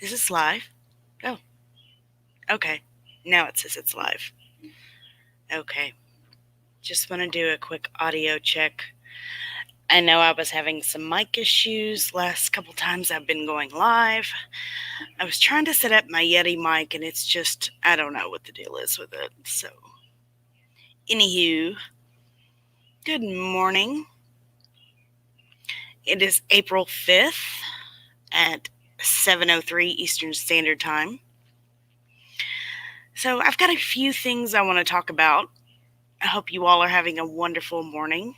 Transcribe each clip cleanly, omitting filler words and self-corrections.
Is this live? Oh, okay. Now it says it's live. Okay. Just want to do a quick audio check. I know I was having some mic issues last couple times I've been going live. I was trying to set up my Yeti mic and it's just, I don't know what the deal is with it. So, anywho, good morning. It is April 5th at 7:03 Eastern Standard Time. So I've got a few things I want to talk about. I hope you all are having a wonderful morning.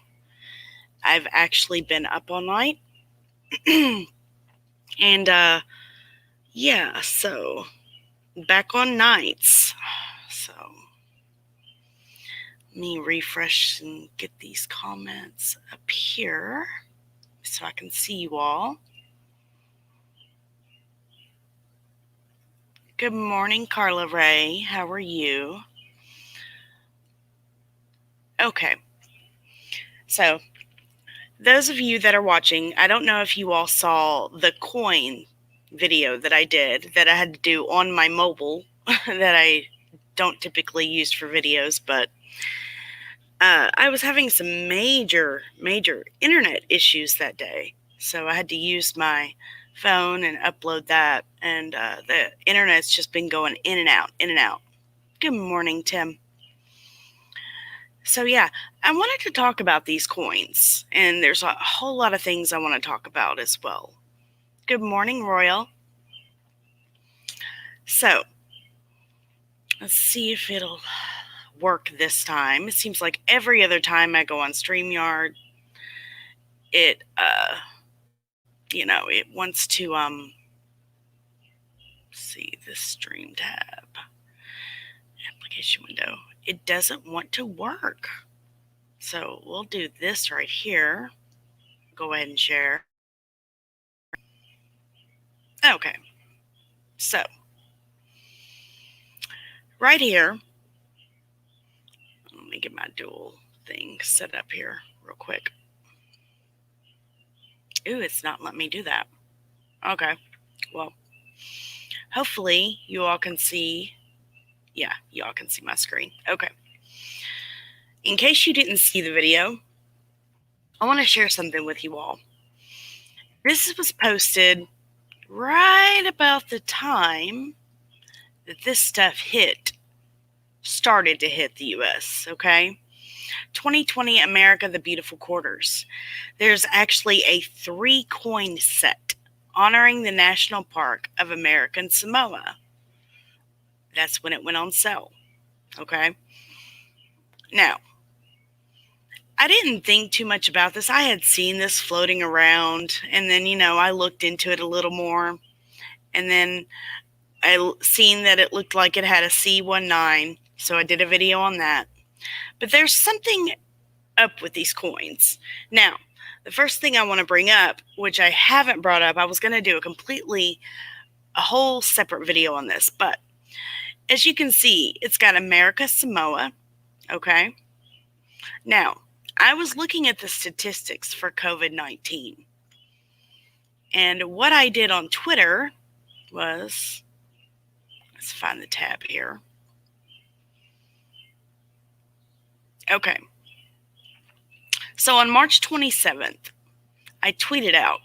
I've actually been up all night. And yeah, so back on nights. So let me refresh and get these comments up here so I can see you all. Good morning, Carla Ray. How are you? Okay. So, those of you that are watching, I don't know if you all saw the coin video that I did that I had to do on my mobile that I don't typically use for videos, but I was having some major internet issues that day. So I had to use my phone and upload that, and the internet's just been going in and out, in and out. Good morning, Tim. So yeah, I wanted to talk about these coins, and there's a whole lot of things I want to talk about as well. Good morning, Royal. So, let's see if it'll work this time. It seems like every other time I go on StreamYard, it it wants to see the stream tab, application window. It doesn't want to work. So we'll do this right here. Go ahead and share. Okay. So right here, let me get my dual thing set up here real quick. Ooh, it's not letting me do that. Okay. Well, hopefully you all can see. Yeah, you all can see my screen. Okay. In case you didn't see the video, I want to share something with you all. This was posted right about the time that this stuff started to hit the U.S., okay? 2020 America, the Beautiful Quarters. There's actually a 3-coin set honoring the National Park of American Samoa. That's when it went on sale, okay? Now, I didn't think too much about this. I had seen this floating around, and then, I looked into it a little more, and then I seen that it looked like it had a C19, so I did a video on that. But there's something up with these coins. Now, the first thing I want to bring up, which I haven't brought up, I was going to do a whole separate video on this, but as you can see, it's got America Samoa, okay? Now, I was looking at the statistics for COVID-19, and what I did on Twitter was, let's find the tab here. Okay. So on March 27th, I tweeted out,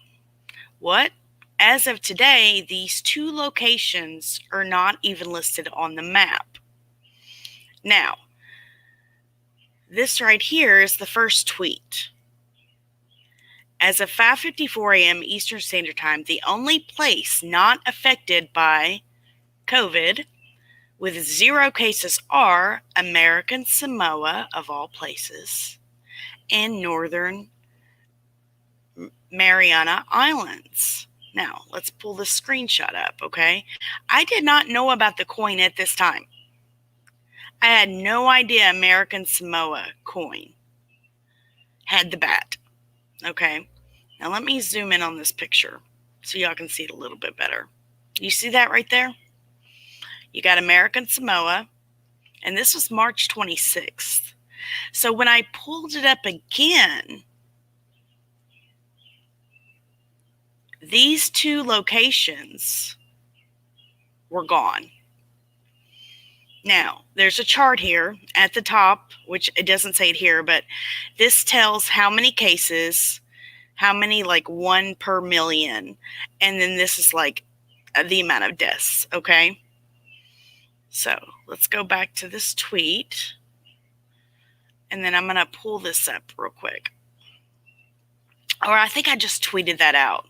what? As of today, these 2 locations are not even listed on the map. Now, this right here is the first tweet. As of 5:54 a.m. Eastern Standard Time, the only place not affected by COVID with 0 cases are American Samoa, of all places, and Northern Mariana Islands. Now, let's pull this screenshot up, okay? I did not know about the coin at this time. I had no idea American Samoa coin had the bat, okay? Now, let me zoom in on this picture so y'all can see it a little bit better. You see that right there? You got American Samoa, and this was March 26th. So when I pulled it up again, these 2 locations were gone. Now, there's a chart here at the top, which it doesn't say it here, but this tells how many cases, how many, like 1 per million, and then this is like the amount of deaths, okay? So let's go back to this tweet, and then I'm going to pull this up real quick. Or I think I just tweeted that out,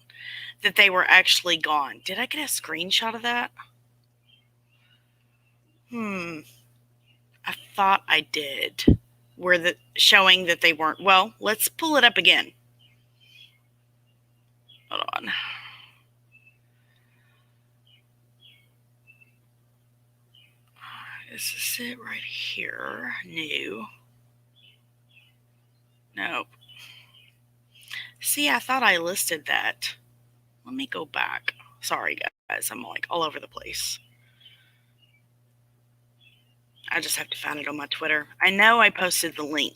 that they were actually gone. Did I get a screenshot of that? I thought I did. Showing that they weren't. Well, let's pull it up again. Hold on. This is it right here. New. Nope. See, I thought I listed that. Let me go back. Sorry, guys. I'm like all over the place. I just have to find it on my Twitter. I know I posted the link.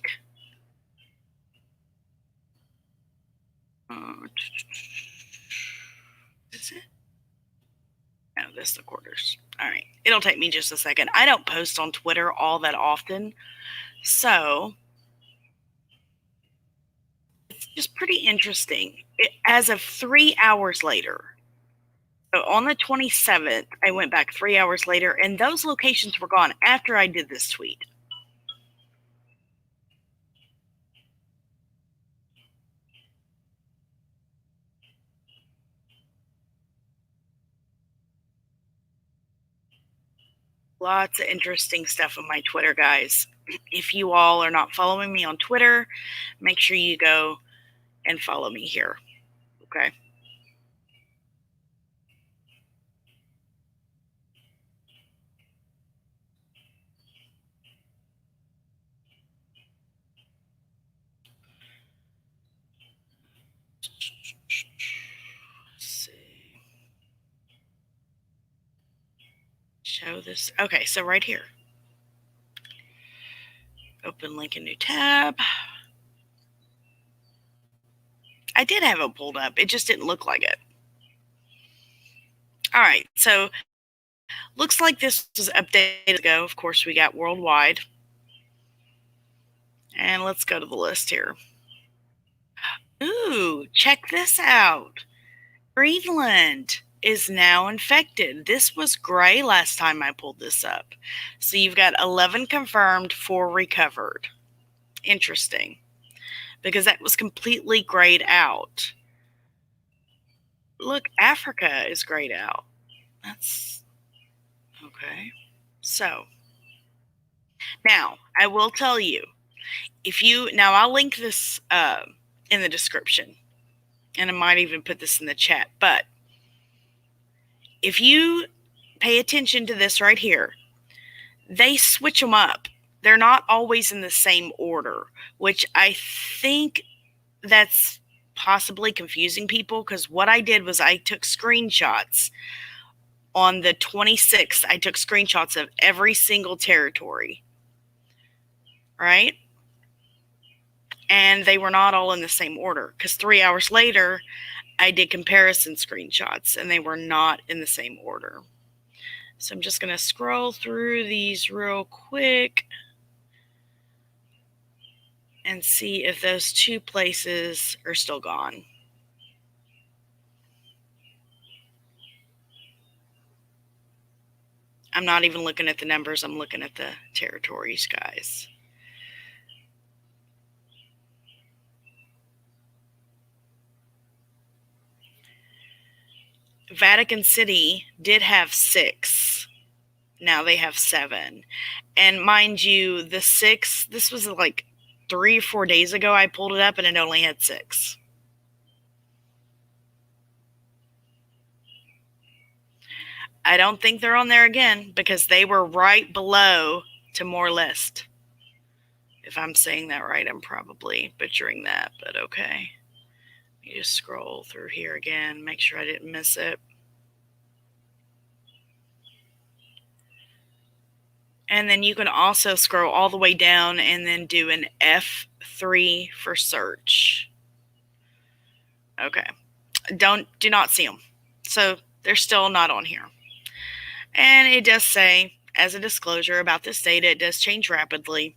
Is it? No, this is the quarters. All right. It'll take me just a second. I don't post on Twitter all that often. So it's just pretty interesting. As of 3 hours later, so on the 27th, I went back 3 hours later, and those locations were gone after I did this tweet. Lots of interesting stuff on my Twitter, guys. If you all are not following me on Twitter, make sure you go and follow me here. Okay. Let's see. Show this. Okay, so right here. Open link in new tab. I did have it pulled up. It just didn't look like it. All right, so looks like this was updated ago. Of course, we got worldwide. And let's go to the list here. Ooh, check this out. Greenland is now infected. This was gray last time I pulled this up. So you've got 11 confirmed, 4 recovered. Interesting. Because that was completely grayed out. Look, Africa is grayed out. That's okay. So now I will tell you, now I'll link this in the description, and I might even put this in the chat, but if you pay attention to this right here, they switch them up. They're not always in the same order, which I think that's possibly confusing people, because what I did was I took screenshots. On the 26th, I took screenshots of every single territory, right? And they were not all in the same order, because 3 hours later, I did comparison screenshots, and they were not in the same order. So I'm just going to scroll through these real quick and see if those 2 places are still gone. I'm not even looking at the numbers. I'm looking at the territories, guys. Vatican City did have 6. Now they have 7. And mind you, the 6, this was like 3 or 4 days ago I pulled it up, and it only had 6. I don't think they're on there again, because they were right below Timor-Leste. If I'm saying that right, I'm probably butchering that, but okay. Let me just scroll through here again, make sure I didn't miss it. And then you can also scroll all the way down and then do an F3 for search. Okay. Do not see them. So they're still not on here. And it does say, as a disclosure about this data, it does change rapidly.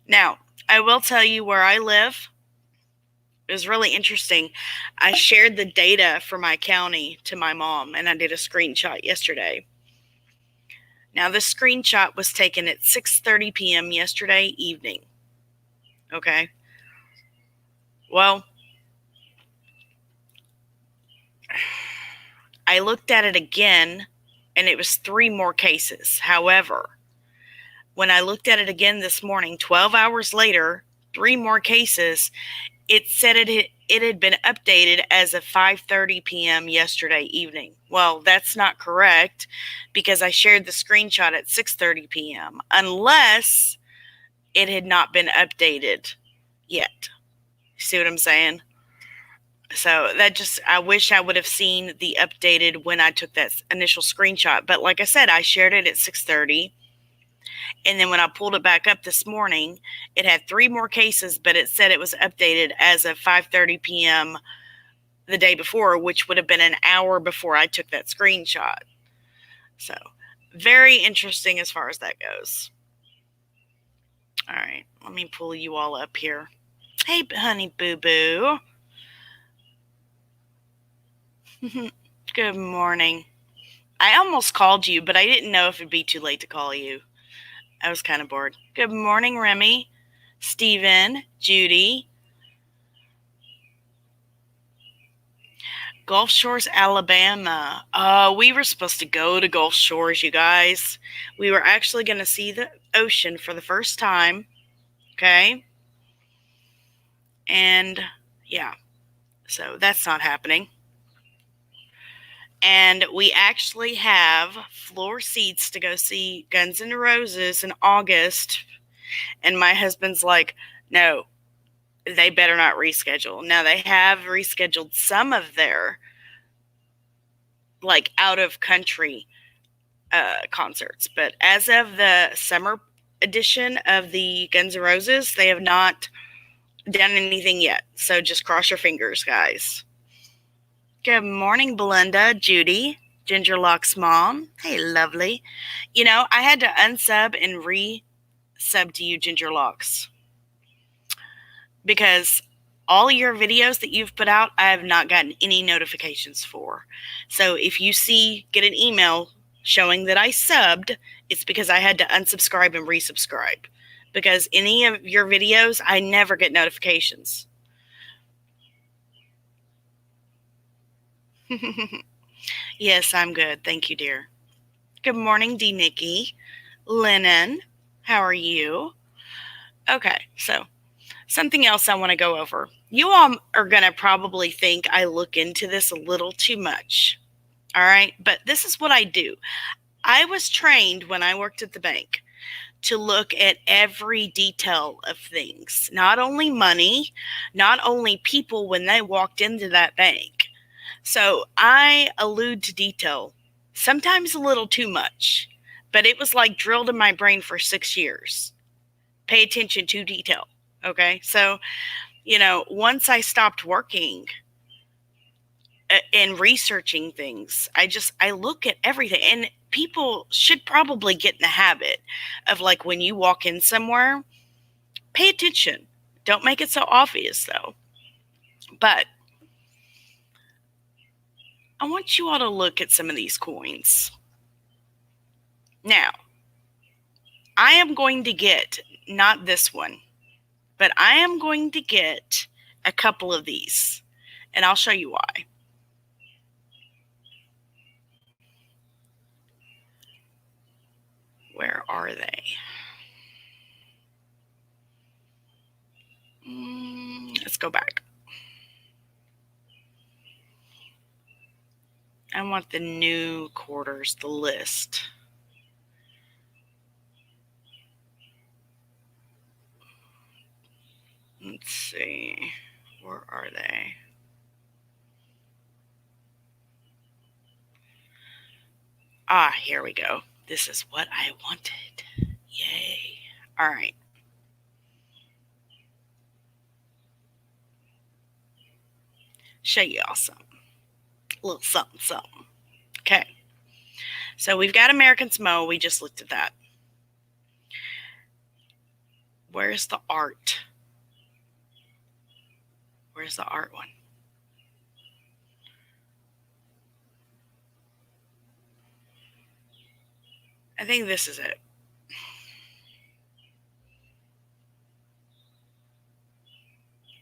Now, I will tell you where I live. It was really interesting. I shared the data for my county to my mom, and I did a screenshot yesterday. Now, this screenshot was taken at 6:30 p.m. yesterday evening. Okay. Well, I looked at it again, and it was 3 more cases. However, when I looked at it again this morning, 12 hours later, 3 more cases, it said it had been updated as of 5:30 p.m. yesterday evening. Well, that's not correct because I shared the screenshot at 6:30 p.m. unless it had not been updated yet. See what I'm saying? So that just, I wish I would have seen the updated when I took that initial screenshot. But like I said, I shared it at 6:30. And then when I pulled it back up this morning, it had 3 more cases, but it said it was updated as of 5:30 p.m. the day before, which would have been an hour before I took that screenshot. So very interesting as far as that goes. All right, let me pull you all up here. Hey, honey boo boo. Good morning. I almost called you, but I didn't know if it'd be too late to call you. I was kind of bored. Good morning, Remy, Stephen, Judy. Gulf Shores, Alabama. We were supposed to go to Gulf Shores, you guys. We were actually going to see the ocean for the first time. Okay. And yeah, so that's not happening. And we actually have floor seats to go see Guns N' Roses in August. And my husband's like, no, they better not reschedule. Now, they have rescheduled some of their, like, out of country concerts. But as of the summer edition of the Guns N' Roses, they have not done anything yet. So just cross your fingers, guys. Good morning, Belinda, Judy, Ginger Lock's mom. Hey, lovely. You know, I had to unsub and re-sub to you, Ginger Locks, because all your videos that you've put out, I have not gotten any notifications for. So if you get an email showing that I subbed, it's because I had to unsubscribe and resubscribe. Because any of your videos, I never get notifications. Yes, I'm good. Thank you, dear. Good morning, D. Nikki. Lennon, how are you? Okay, so something else I want to go over. You all are going to probably think I look into this a little too much. All right, but this is what I do. I was trained when I worked at the bank to look at every detail of things, not only money, not only people when they walked into that bank. So I allude to detail, sometimes a little too much, but it was like drilled in my brain for 6 years. Pay attention to detail. Okay. So, you know, once I stopped working and researching things, I look at everything. And people should probably get in the habit of, like, when you walk in somewhere, pay attention. Don't make it so obvious, though. But I want you all to look at some of these coins. Now, I am going to get, not this one, but I am going to get a couple of these, and I'll show you why. Where are they? Let's go back. I want the new quarters, the list. Let's see. Where are they? Ah, here we go. This is what I wanted. Yay. All right. Show you all some. A little something, something. Okay. So we've got American Samoa. We just looked at that. Where's the art? Where's the art one? I think this is it.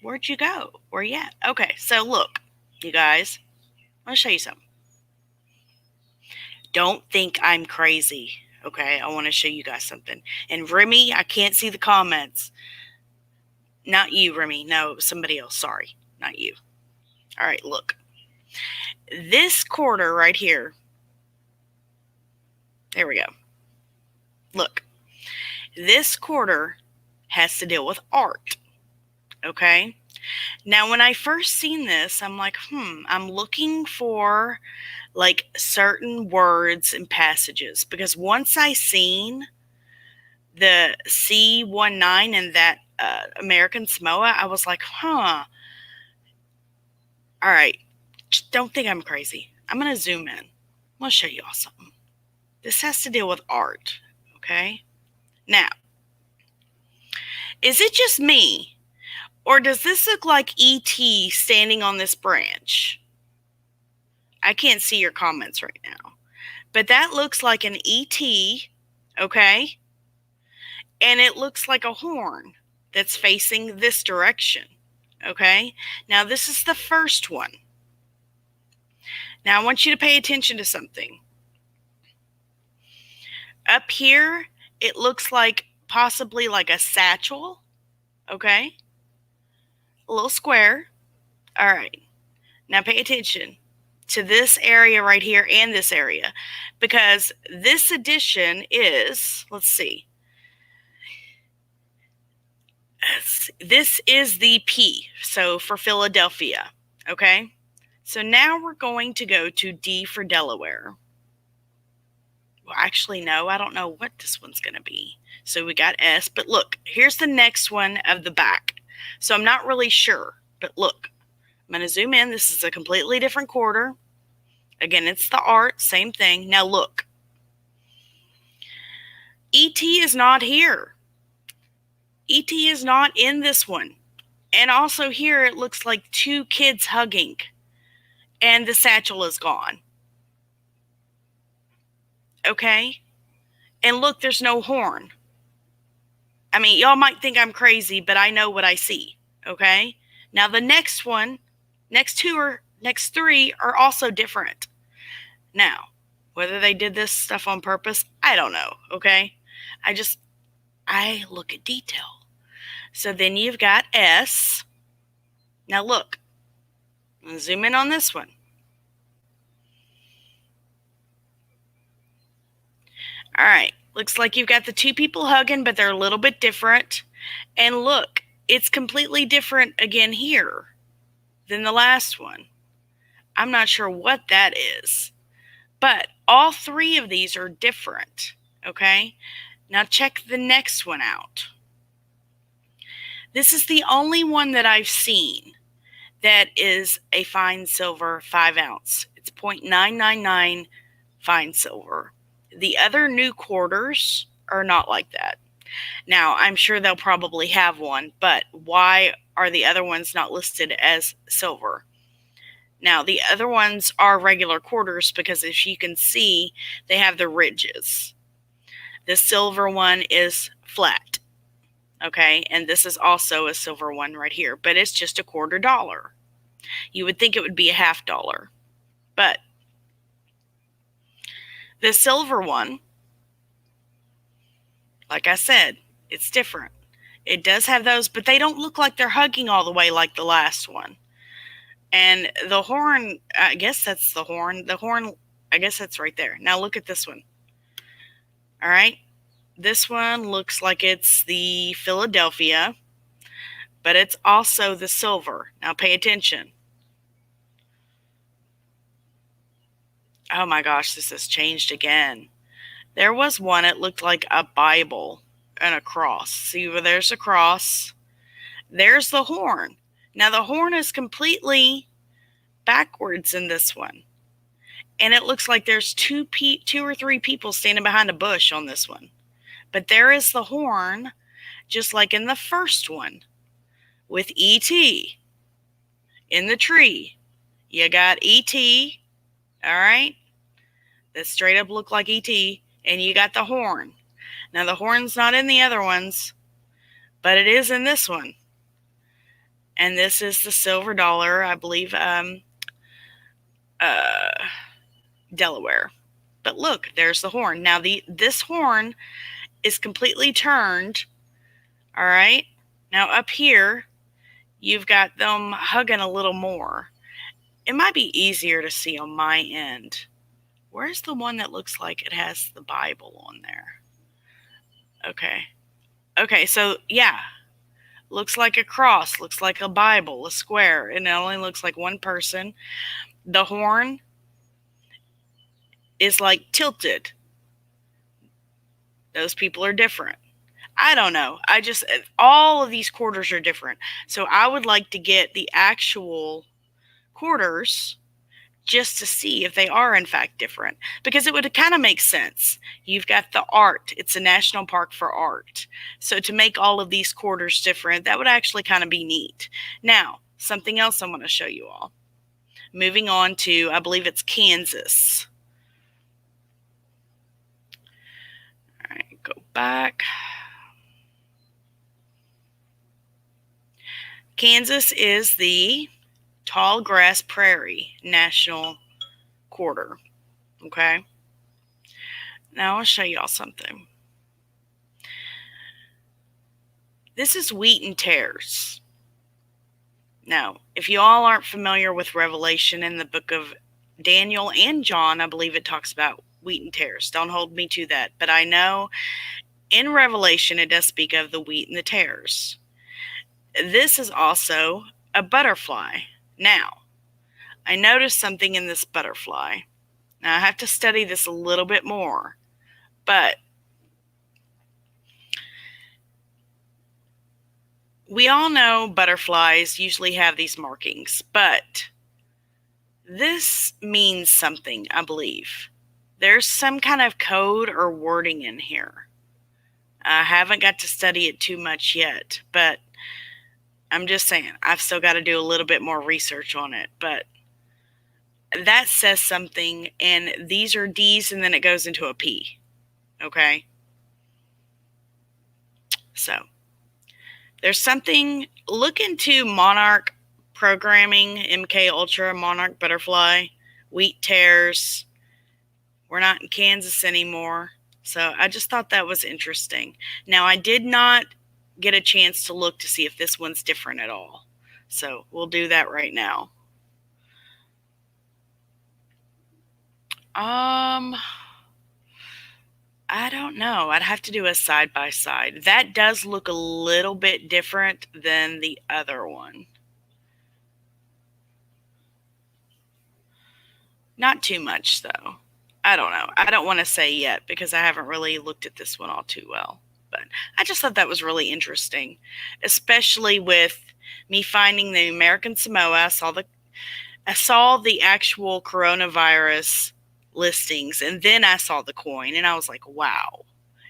Where'd you go? Where you at? Okay, so look, you guys, I want to show you something. Don't think I'm crazy, okay? I want to show you guys something. And Remy, I can't see the comments. Not you, Remy. No, somebody else. Sorry, not you. All right, look. This quarter right here. There we go. Look. This quarter has to deal with art, okay? Now, when I first seen this, I'm like, I'm looking for like certain words and passages, because once I seen the C19 and that American Samoa, I was like, all right, just don't think I'm crazy. I'm going to zoom in. I'm going to show you all something. This has to deal with art, okay? Now, is it just me, or does this look like E.T. standing on this branch? I can't see your comments right now, but that looks like an E.T., okay? And it looks like a horn that's facing this direction, okay? Now, this is the first one. Now, I want you to pay attention to something. Up here, it looks like possibly like a satchel, okay? A little square. All right. Now, pay attention to this area right here and this area, because this edition is, let's see, this is the P, so for Philadelphia, okay? So now we're going to go to D for Delaware. Well, actually, no, I don't know what this one's going to be. So we got S, but look, here's the next one of the back. So I'm not really sure, but look, I'm going to zoom in. This is a completely different quarter. Again, it's the art, same thing. Now look, ET is not here. ET is not in this one. And also here, it looks like two kids hugging, and the satchel is gone. Okay? And look, there's no horn. I mean, y'all might think I'm crazy, but I know what I see. Okay? Now the next one, next three are also different. Now, whether they did this stuff on purpose, I don't know. Okay? I look at detail. So then you've got S. Now look, I'm going to zoom in on this one. All right, looks like you've got the two people hugging, but they're a little bit different. And look, it's completely different again here than the last one. I'm not sure what that is, but all three of these are different, okay? Now check the next one out. This is the only one that I've seen that is a fine silver 5 ounce. It's 0.999 fine silver. The other new quarters are not like that. Now, I'm sure they'll probably have one, but why are the other ones not listed as silver? Now, the other ones are regular quarters because, as you can see, they have the ridges. The silver one is flat, okay? And this is also a silver one right here, but it's just $0.25. You would think it would be $0.50, but the silver one, like I said, it's different. It does have those, but they don't look like they're hugging all the way like the last one. And the horn, I guess that's the horn. The horn, I guess that's right there. Now look at this one. All right. This one looks like it's the Philadelphia, but it's also the silver. Now pay attention. Oh my gosh, this has changed again. There was one, it looked like a Bible and a cross. See where there's a cross? There's the horn. Now the horn is completely backwards in this one. And it looks like there's two or three people standing behind a bush on this one. But there is the horn, just like in the first one, with E.T. in the tree. You got E.T., all right? That straight up look like E.T., and you got the horn. Now, the horn's not in the other ones, but it is in this one. And this is the silver dollar, I believe, Delaware. But look, there's the horn. Now, this horn is completely turned, all right? Now, up here, you've got them hugging a little more. It might be easier to see on my end. Where's the one that looks like it has the Bible on there? Okay, so yeah, looks like a cross, looks like a Bible, a square, and it only looks like one person. The horn is like tilted. Those people are different. I don't know. All of these quarters are different. So I would like to get the actual quarters just to see if they are in fact different, because it would kind of make sense. You've got the art. It's a national park for art. So to make all of these quarters different, that would actually kind of be neat. Now, something else I want to show you all. Moving on to, I believe it's Kansas. All right, go back. Kansas is the Tall Grass Prairie National Quarter. Okay. Now I'll show y'all something. This is wheat and tares. Now, if you all aren't familiar with Revelation in the book of Daniel and John, I believe it talks about wheat and tares. Don't hold me to that. But I know in Revelation it does speak of the wheat and the tares. This is also a butterfly. Now, I noticed something in this butterfly. Now, I have to study this a little bit more, but we all know butterflies usually have these markings, but this means something, I believe. There's some kind of code or wording in here. I haven't got to study it too much yet, but I'm just saying, I've still got to do a little bit more research on it, but that says something, and these are D's, and then it goes into a P, okay? So, there's something, look into Monarch programming, MK Ultra, Monarch Butterfly, wheat tares. We're not in Kansas anymore, so I just thought that was interesting. Now, I did not get a chance to look to see if this one's different at all, so we'll do that right now. I don't know. I'd have to do a side by side. That does look a little bit different than the other one. Not too much, though. I don't know. I don't want to say yet because I haven't really looked at this one all too well. But I just thought that was really interesting, especially with me finding the American Samoa. I saw the actual coronavirus listings, and then I saw the coin, and I was like, wow,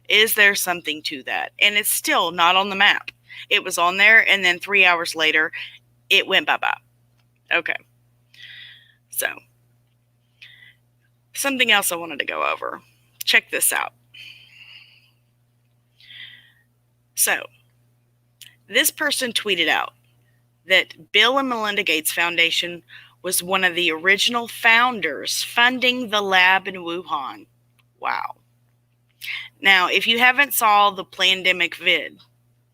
is there something to that? And it's still not on the map. It was on there, and then 3 hours later, it went bye-bye. Okay. So, something else I wanted to go over. Check this out. So, this person tweeted out that Bill and Melinda Gates Foundation was one of the original founders funding the lab in Wuhan. Wow. Now, if you haven't saw the Plandemic vid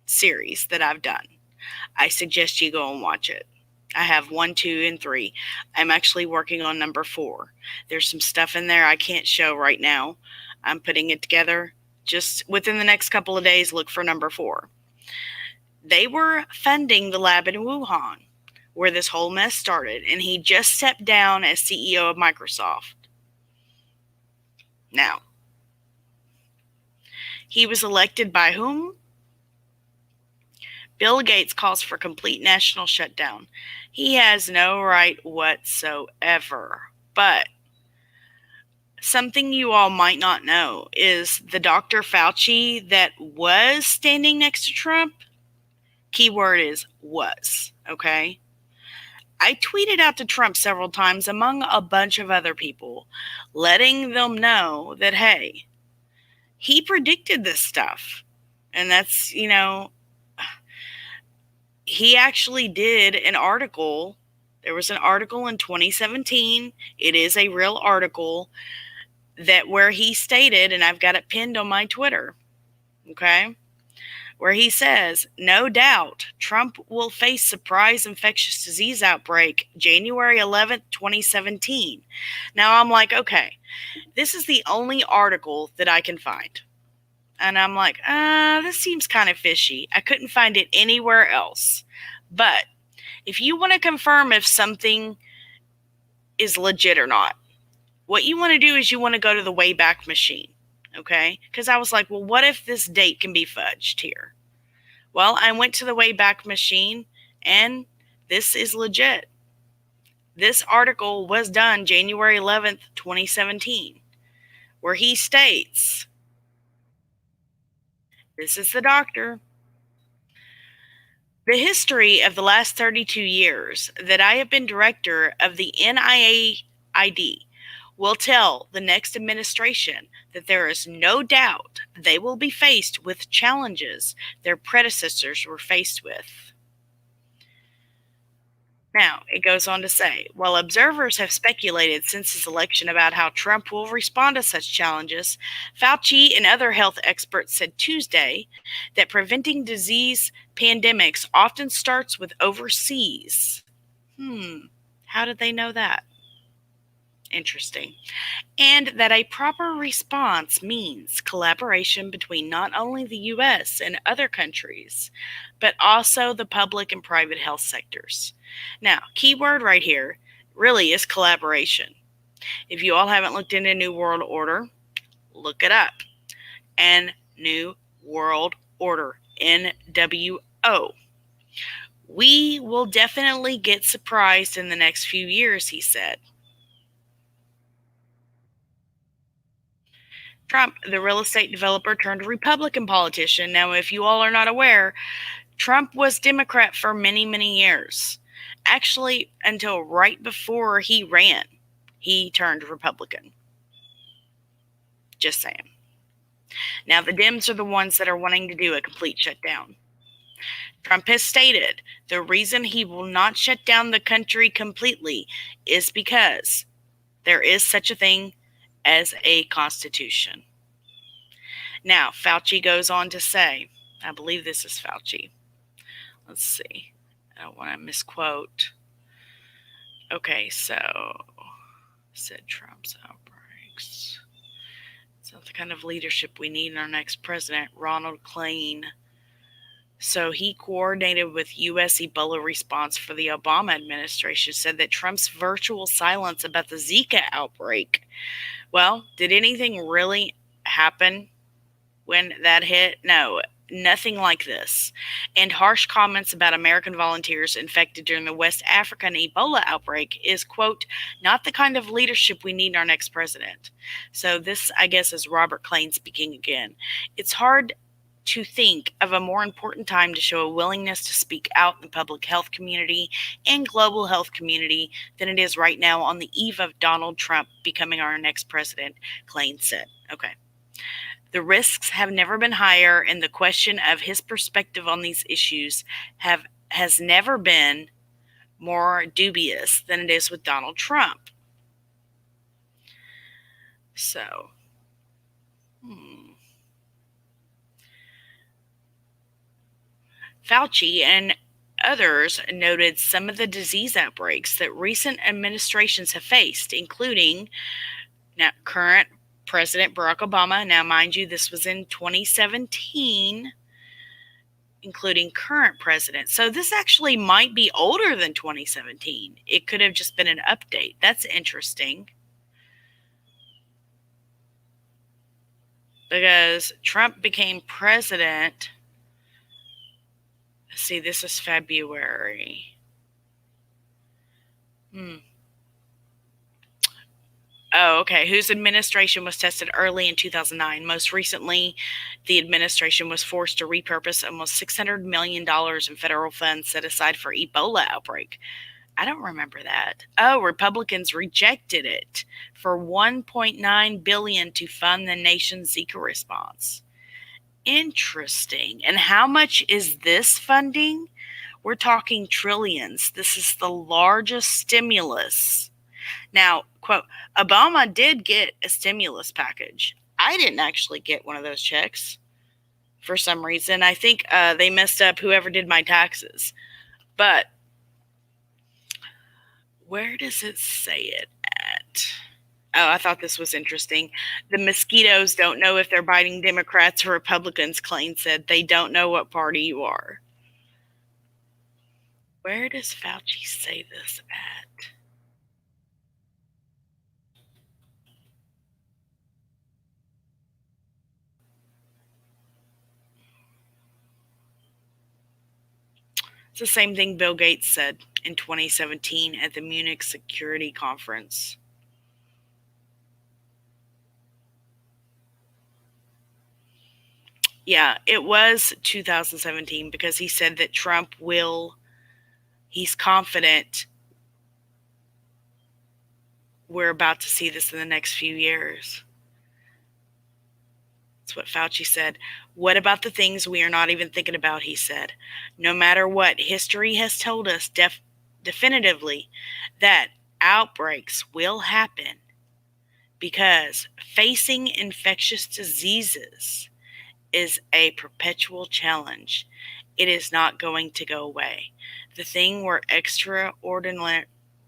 series that I've done, I suggest you go and watch it. I have 1, 2, and 3. I'm actually working on number 4. There's some stuff in there I can't show right now. I'm putting it together. Just within the next couple of days, look for number 4. They were funding the lab in Wuhan, where this whole mess started, and he just stepped down as CEO of Microsoft. Now, he was elected by whom? Bill Gates calls for complete national shutdown. He has no right whatsoever. But something you all might not know is the Dr. Fauci that was standing next to Trump, keyword is was, okay? I tweeted out to Trump several times, among a bunch of other people, letting them know that, hey, he predicted this stuff. And that's, he actually did an article. There was an article in 2017. It is a real article that where he stated, and I've got it pinned on my Twitter, okay, where he says, no doubt Trump will face surprise infectious disease outbreak January 11th, 2017. Now I'm like, okay, this is the only article that I can find. And I'm like, this seems kind of fishy. I couldn't find it anywhere else. But if you want to confirm if something is legit or not, what you want to do is you want to go to the Wayback Machine, okay? Because I was like, well, what if this date can be fudged here? Well, I went to the Wayback Machine, and this is legit. This article was done January 11th, 2017, where he states, this is the doctor. The history of the last 32 years that I have been director of the NIAID will tell the next administration that there is no doubt they will be faced with challenges their predecessors were faced with. Now, it goes on to say, while observers have speculated since his election about how Trump will respond to such challenges, Fauci and other health experts said Tuesday that preventing disease pandemics often starts with overseas. How did they know that? Interesting. And that a proper response means collaboration between not only the U.S. and other countries, but also the public and private health sectors. Now, keyword right here really is collaboration. If you all haven't looked into New World Order, look it up. And New World Order, NWO. We will definitely get surprised in the next few years, he said. Trump, the real estate developer turned Republican politician. Now, if you all are not aware, Trump was Democrat for many, many years. Actually, until right before he ran, he turned Republican. Just saying. Now, the Dems are the ones that are wanting to do a complete shutdown. Trump has stated the reason he will not shut down the country completely is because there is such a thing as a constitution. Now, Fauci goes on to say, I believe this is Fauci. Let's see. I don't want to misquote. Okay, so said Trump's outbreaks. It's not the kind of leadership we need in our next president, Ronald Klain. So he coordinated with U.S. Ebola response for the Obama administration, said that Trump's virtual silence about the Zika outbreak. Well, did anything really happen when that hit? No, nothing like this. And harsh comments about American volunteers infected during the West African Ebola outbreak is, quote, not the kind of leadership we need in our next president. So this, I guess, is Robert Klain speaking again. It's hard to think of a more important time to show a willingness to speak out in the public health community and global health community than it is right now on the eve of Donald Trump becoming our next president, Klain said. Okay. The risks have never been higher, and the question of his perspective on these issues has never been more dubious than it is with Donald Trump. So, Fauci and others noted some of the disease outbreaks that recent administrations have faced, including now current President Barack Obama. Now, mind you, this was in 2017, including current president. So this actually might be older than 2017. It could have just been an update. That's interesting. Because Trump became president. See, this is February. Oh, okay. Whose administration was tested early in 2009. Most recently, the administration was forced to repurpose almost $600 million in federal funds set aside for Ebola outbreak. I don't remember that. Oh, Republicans rejected it for $1.9 billion to fund the nation's Zika response. Interesting. And how much is this funding? We're talking trillions. This is the largest stimulus. Now, quote, Obama did get a stimulus package. I didn't actually get one of those checks for some reason. I think they messed up whoever did my taxes. But where does it say it at? Oh, I thought this was interesting. The mosquitoes don't know if they're biting Democrats or Republicans, Klain said. They don't know what party you are. Where does Fauci say this at? It's the same thing Bill Gates said in 2017 at the Munich Security Conference. Yeah, it was 2017 because he said that he's confident we're about to see this in the next few years. That's what Fauci said. What about the things we are not even thinking about, he said. No matter what, history has told us definitively that outbreaks will happen because facing infectious diseases is a perpetual challenge. It is not going to go away. The thing we're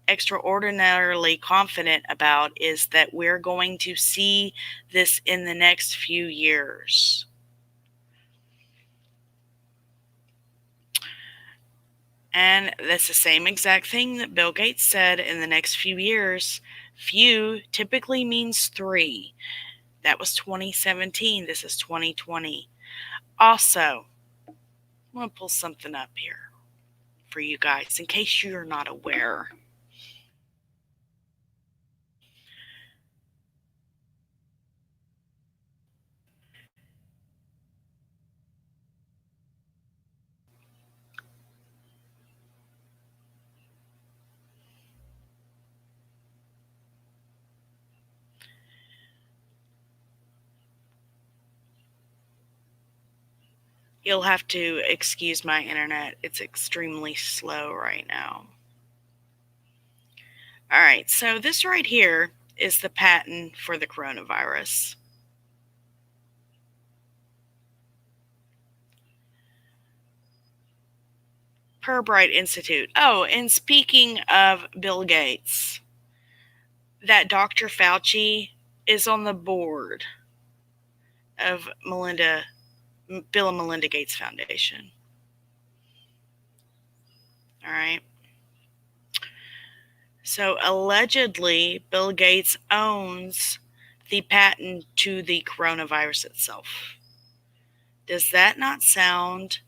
extraordinarily confident about is that we're going to see this in the next few years. And that's the same exact thing that Bill Gates said in the next few years. Few typically means 3. That was 2017. This is 2020. Also, I'm going to pull something up here for you guys in case you're not aware. You'll have to excuse my internet. It's extremely slow right now. All right, so this right here is the patent for the coronavirus. Pirbright Institute. Oh, and speaking of Bill Gates, that Dr. Fauci is on the board of Bill and Melinda Gates Foundation. All right. So allegedly, Bill Gates owns the patent to the coronavirus itself. Does that not sound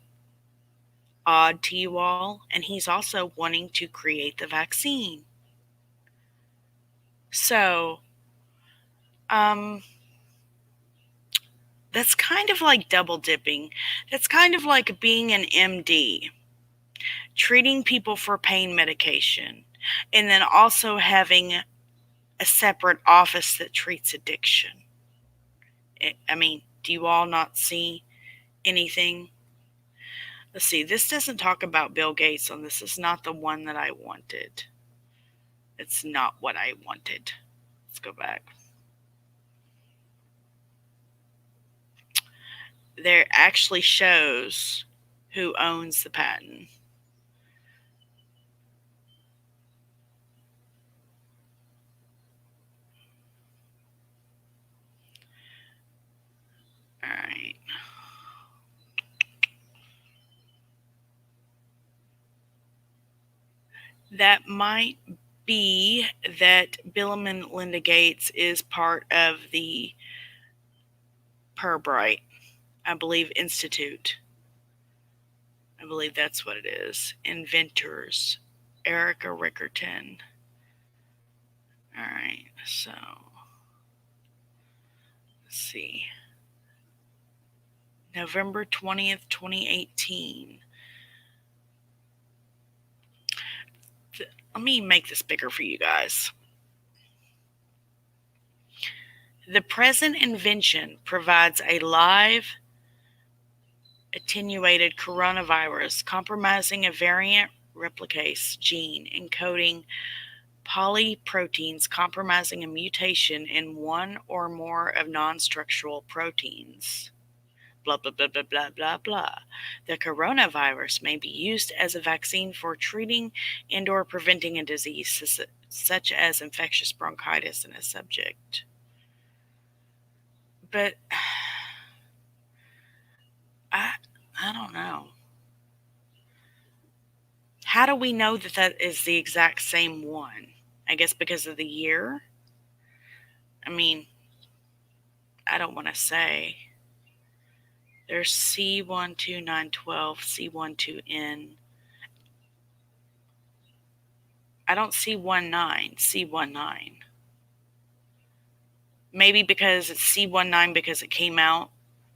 odd to you all? And he's also wanting to create the vaccine. So, that's kind of like double dipping. That's kind of like being an MD, treating people for pain medication, and then also having a separate office that treats addiction. I mean, do you all not see anything? Let's see, this doesn't talk about Bill Gates, and this is not the one that I wanted. It's not what I wanted. Let's go back. There actually shows who owns the patent. All right. That might be that Bill and Melinda Gates is part of the Pirbright, I believe, Institute. I believe that's what it is. Inventors, Erica Rickerton. All right, so Let's see. November 20th, 2018. Let me make this bigger for you guys. The present invention provides a live attenuated coronavirus compromising a variant replicase gene encoding polyproteins compromising a mutation in one or more of non-structural proteins. Blah, blah, blah, blah, blah, blah, blah. The coronavirus may be used as a vaccine for treating and or preventing a disease such as infectious bronchitis in a subject. But I don't know. How do we know that that is the exact same one? I guess because of the year? I mean, I don't want to say. There's C12912, C12N. I don't see 19, C19. Maybe because it's C19 because it came out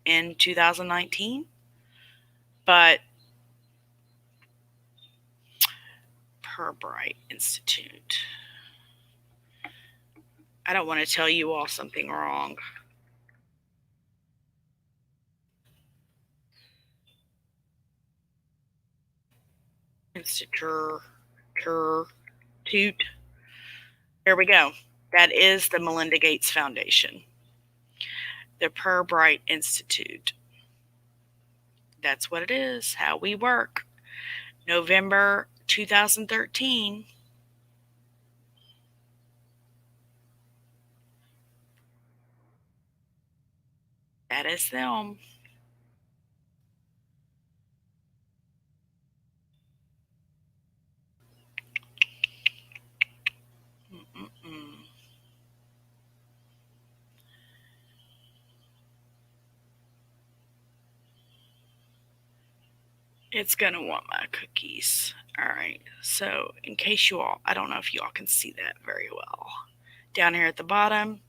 in 2019. But Pirbright Institute. I don't want to tell you all something wrong. Institute. Here we go. That is the Melinda Gates Foundation. The Pirbright Institute. That's what it is, how we work. November 2013. That is them. It's going to want my cookies. All right. So in case you all, I don't know if you all can see that very well. Down here at the bottom,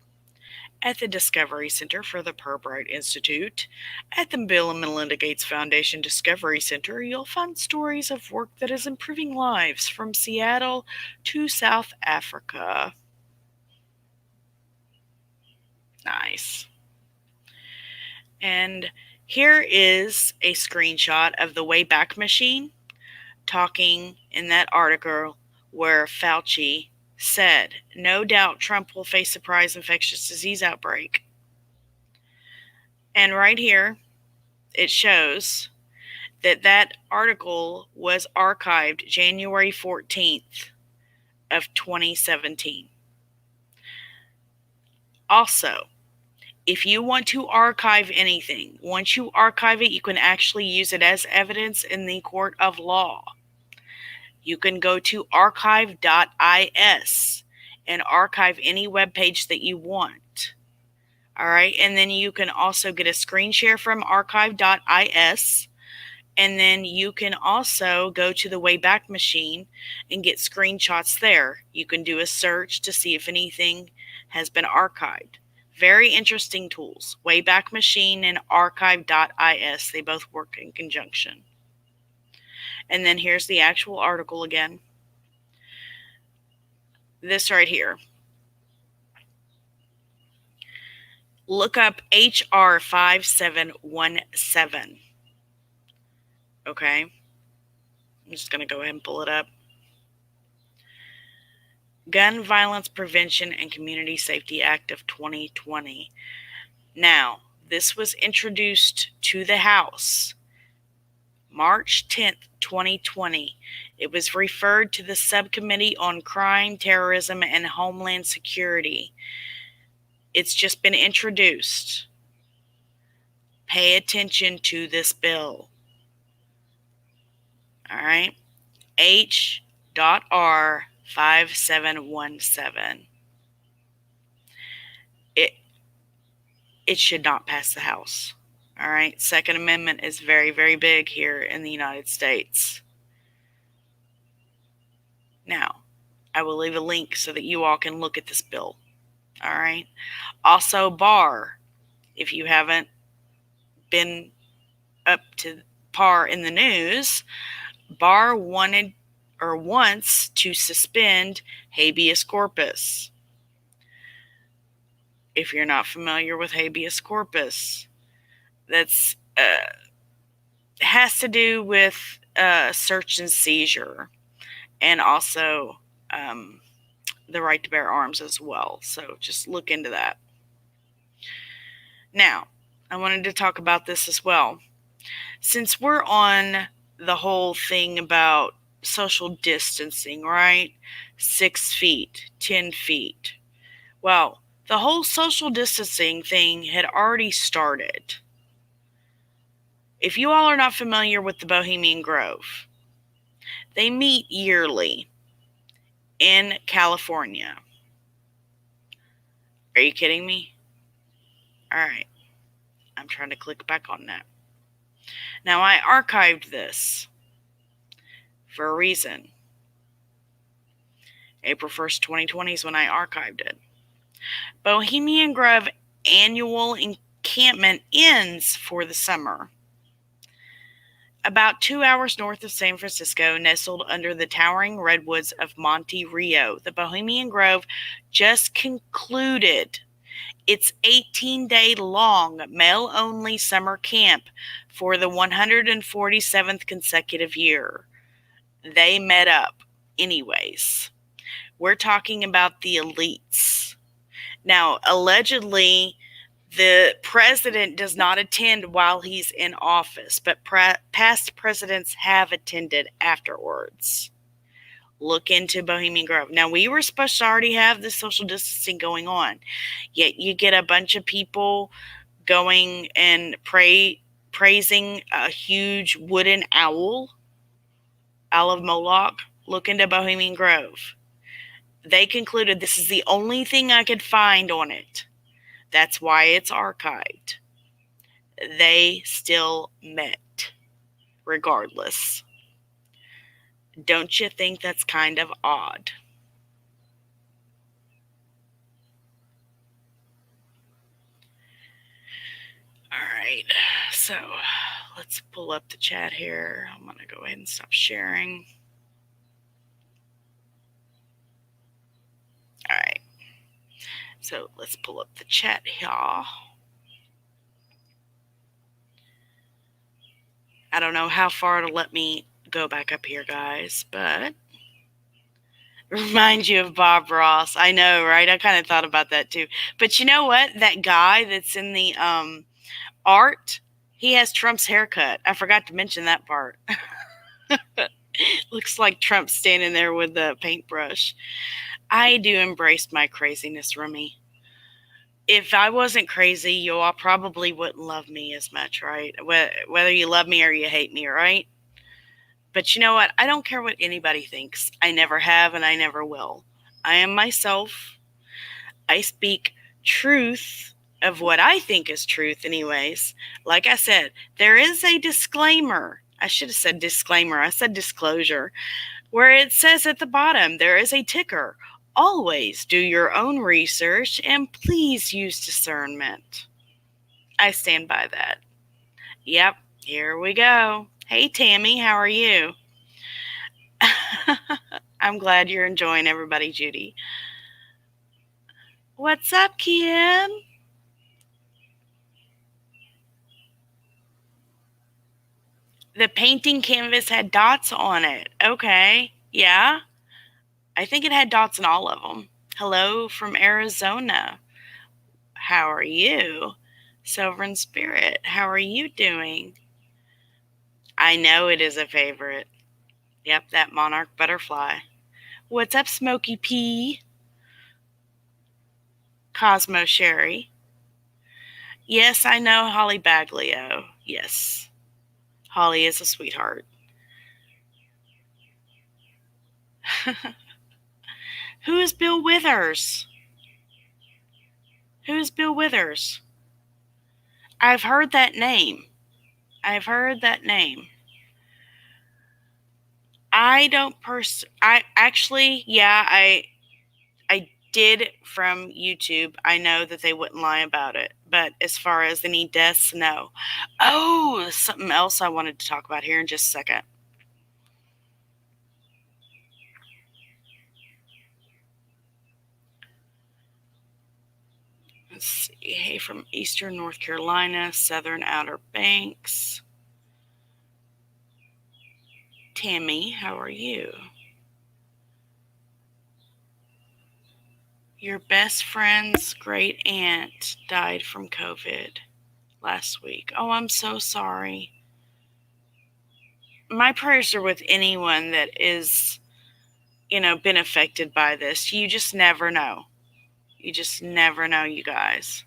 at the Discovery Center for the Pirbright Institute, at the Bill and Melinda Gates Foundation Discovery Center, you'll find stories of work that is improving lives from Seattle to South Africa. Nice. And here is a screenshot of the Wayback Machine talking in that article where Fauci said, no doubt Trump will face surprise infectious disease outbreak. And right here, it shows that that article was archived January 14th of 2017. Also, if you want to archive anything, once you archive it, you can actually use it as evidence in the court of law. You can go to archive.is and archive any web page that you want. All right. And then you can also get a screen share from archive.is. And then you can also go to the Wayback Machine and get screenshots there. You can do a search to see if anything has been archived. Very interesting tools. Wayback Machine and archive.is. They both work in conjunction. And then here's the actual article again. This right here. Look up HR 5717. Okay. I'm just going to go ahead and pull it up. Gun Violence Prevention and Community Safety Act of 2020. Now, this was introduced to the House March 10th, 2020. It was referred to the Subcommittee on Crime, Terrorism, and Homeland Security. It's just been introduced. Pay attention to this bill. All right. H.R. 5717. It should not pass the House. All right. Second Amendment is very, very big here in the United States. Now, I will leave a link so that you all can look at this bill. All right. Also, Barr if you haven't been up to par in the news, Barr wants to suspend habeas corpus. If you're not familiar with habeas corpus, that's has to do with search and seizure, and also the right to bear arms as well. So just look into that. Now, I wanted to talk about this as well. Since we're on the whole thing about social distancing, right? 6 feet, 10 feet. Well, the whole social distancing thing had already started. If you all are not familiar with the Bohemian Grove, they meet yearly in California. Are you kidding me? All right. I'm trying to click back on that. Now, I archived this for a reason. April 1st, 2020 is when I archived it. Bohemian Grove annual encampment ends for the summer. About 2 hours north of San Francisco, nestled under the towering redwoods of Monte Rio, the Bohemian Grove just concluded its 18-day-long male-only summer camp for the 147th consecutive year. They met up anyways. We're talking about the elites. Now, allegedly, the president does not attend while he's in office, but past presidents have attended afterwards. Look into Bohemian Grove. Now, we were supposed to already have this social distancing going on, yet you get a bunch of people going and praising a huge wooden owl of Moloch. Look into Bohemian Grove. They concluded this is the only thing I could find on it. That's why it's archived. They still met, regardless. Don't you think that's kind of odd? All right, so let's pull up the chat here. I'm going to go ahead and stop sharing. All right, so let's pull up the chat here. I don't know how far it'll let me go back up here, guys, but remind you of Bob Ross. I know, right? I kind of thought about that too. But you know what? That guy that's in the art, he has Trump's haircut. I forgot to mention that part. Looks like Trump standing there with the paintbrush. I do embrace my craziness, Remy. If I wasn't crazy, you all probably wouldn't love me as much, right? Whether you love me or you hate me, right? But you know what? I don't care what anybody thinks. I never have and I never will. I am myself. I speak truth of what I think is truth anyways. Like I said, there is a disclaimer. I should have said disclaimer. I said disclosure. Where it says at the bottom, there is a ticker. Always do your own research and please use discernment. I stand by that. Yep, here we go. Hey, Tammy, how are you? I'm glad you're enjoying everybody, Judy. What's up, Kim? The painting canvas had dots on it. Okay, yeah. I think it had dots in all of them. Hello from Arizona. How are you? Sovereign Spirit, how are you doing? I know it is a favorite. Yep, that monarch butterfly. What's up, Smoky P? Cosmo Sherry. Yes, I know Holly Baglio. Yes. Holly is a sweetheart. Who is Bill Withers? Who is Bill Withers? I've heard that name. I've heard that name. I don't I actually, yeah, I did from YouTube, I know that they wouldn't lie about it. But as far as any deaths, no. Oh, something else I wanted to talk about here in just a second. Let's see. Hey, from Eastern North Carolina, Southern Outer Banks. Tammy, how are you? Your best friend's great aunt died from COVID last week. Oh, I'm so sorry. My prayers are with anyone that is, been affected by this. You just never know. You just never know, you guys.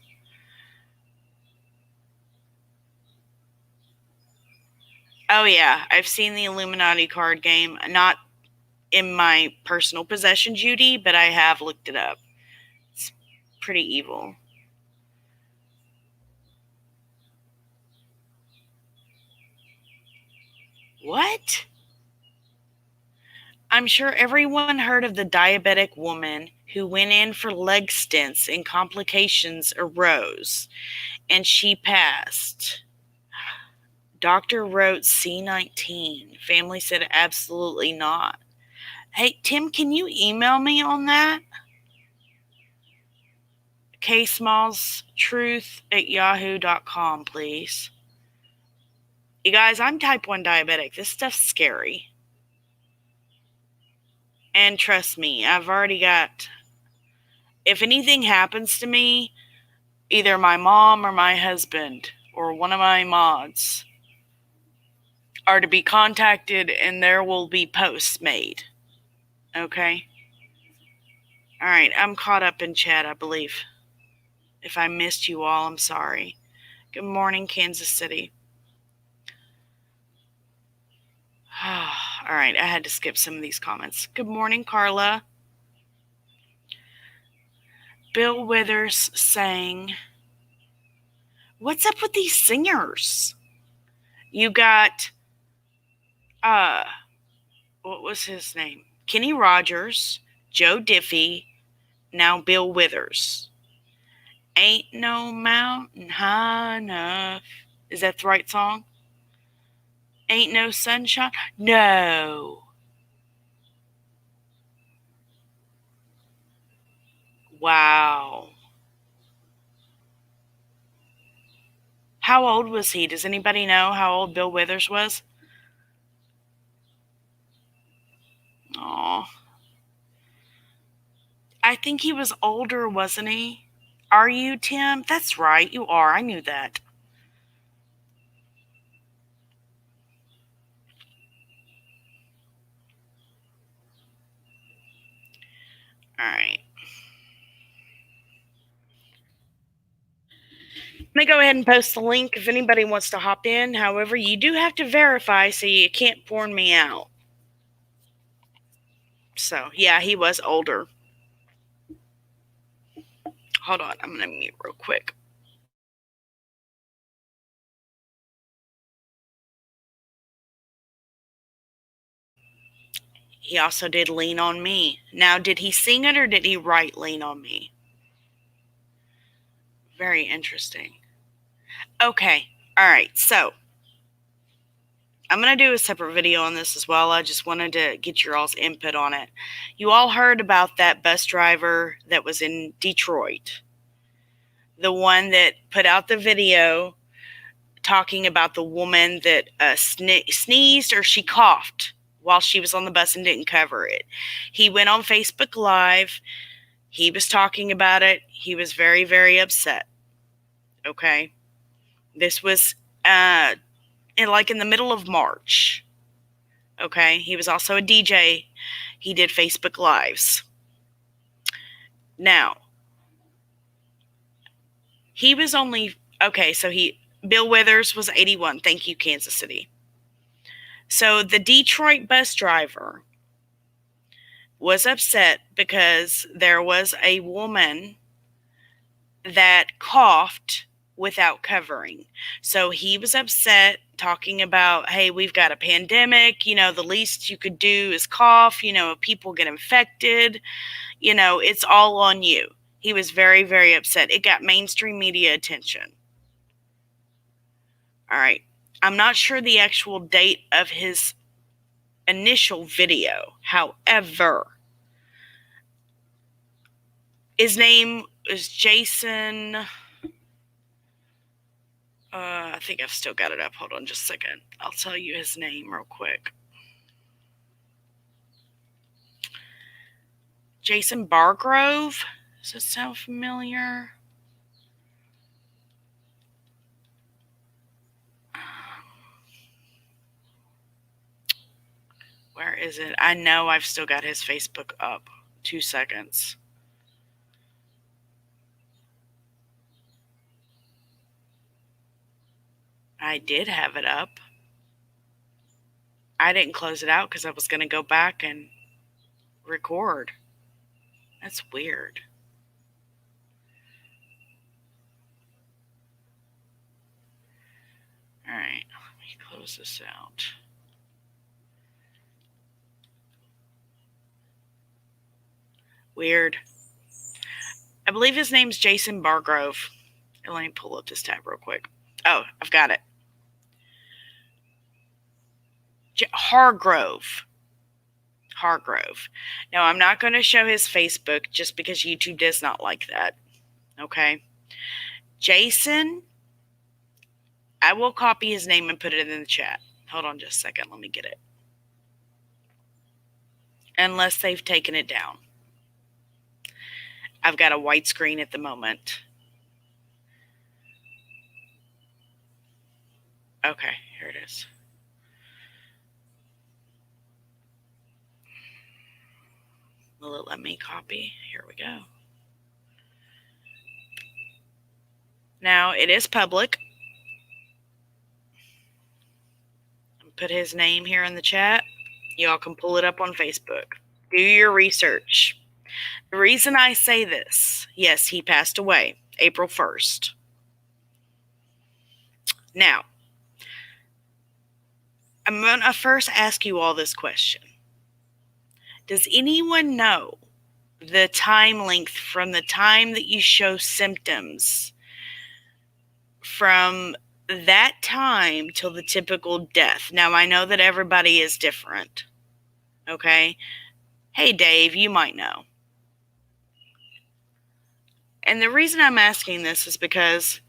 Oh, yeah. I've seen the Illuminati card game. Not in my personal possession, Judy, but I have looked it up. It's pretty evil. What? I'm sure everyone heard of the diabetic woman who went in for leg stents and complications arose, and she passed. Doctor wrote C19. Family said absolutely not. Hey, Tim, can you email me on that? ksmallstruth@yahoo.com, please. You guys, I'm type 1 diabetic. This stuff's scary. And trust me, I've already got... If anything happens to me, either my mom or my husband or one of my mods are to be contacted, and there will be posts made. Okay? All right, I'm caught up in chat, I believe. If I missed you all, I'm sorry. Good morning, Kansas City. All right, I had to skip some of these comments. Good morning, Carla. Bill Withers sang. What's up with these singers? You got, what was his name? Kenny Rogers, Joe Diffie, now Bill Withers. Ain't no mountain high enough. Is that the right song? Ain't no sunshine? No. Wow. How old was he? Does anybody know how old Bill Withers was? Oh, I think he was older, wasn't he? Are you, Tim? That's right, you are. I knew that. All right. I'm going to go ahead and post the link if anybody wants to hop in. However, you do have to verify so you can't porn me out. So, yeah, he was older. Hold on. I'm going to mute real quick. He also did Lean on Me. Now, did he sing it or did he write Lean on Me? Very interesting. Okay. All right. So, I'm going to do a separate video on this as well. I just wanted to get your all's input on it. You all heard about that bus driver that was in Detroit. The one that put out the video talking about the woman that sneezed or she coughed while she was on the bus and didn't cover it. He went on Facebook Live. He was talking about it. He was very, very upset. Okay. This was in the middle of March. Okay. He was also a DJ. He did Facebook Lives. Now, he was only, okay, so Bill Withers was 81. Thank you, Kansas City. So the Detroit bus driver was upset because there was a woman that coughed without covering. So he was upset, talking about, hey, we've got a pandemic, the least you could do is cough, if people get infected, it's all on you. He was very, very upset. It got mainstream media attention. All right. I'm not sure the actual date of his initial video. However, his name is Jason. I think I've still got it up. Hold on just a second. I'll tell you his name real quick. Jason Bargrove. Does that sound familiar? Where is it? I know I've still got his Facebook up. 2 seconds. I did have it up. I didn't close it out because I was going to go back and record. That's weird. All right, let me close this out. Weird. I believe his name's Jason Bargrove. Let me pull up this tab real quick. Oh, I've got it. Hargrove. Now, I'm not going to show his Facebook just because YouTube does not like that. Okay? Jason, I will copy his name and put it in the chat. Hold on just a second. Let me get it. Unless they've taken it down. I've got a white screen at the moment. Okay, here it is. Will it let me copy? Here we go. Now, it is public. Put his name here in the chat. Y'all can pull it up on Facebook. Do your research. The reason I say this, yes, he passed away April 1st. Now, I'm going to first ask you all this question. Does anyone know the time length from the time that you show symptoms from that time till the typical death? Now, I know that everybody is different. Okay? Hey, Dave, you might know. And the reason I'm asking this is because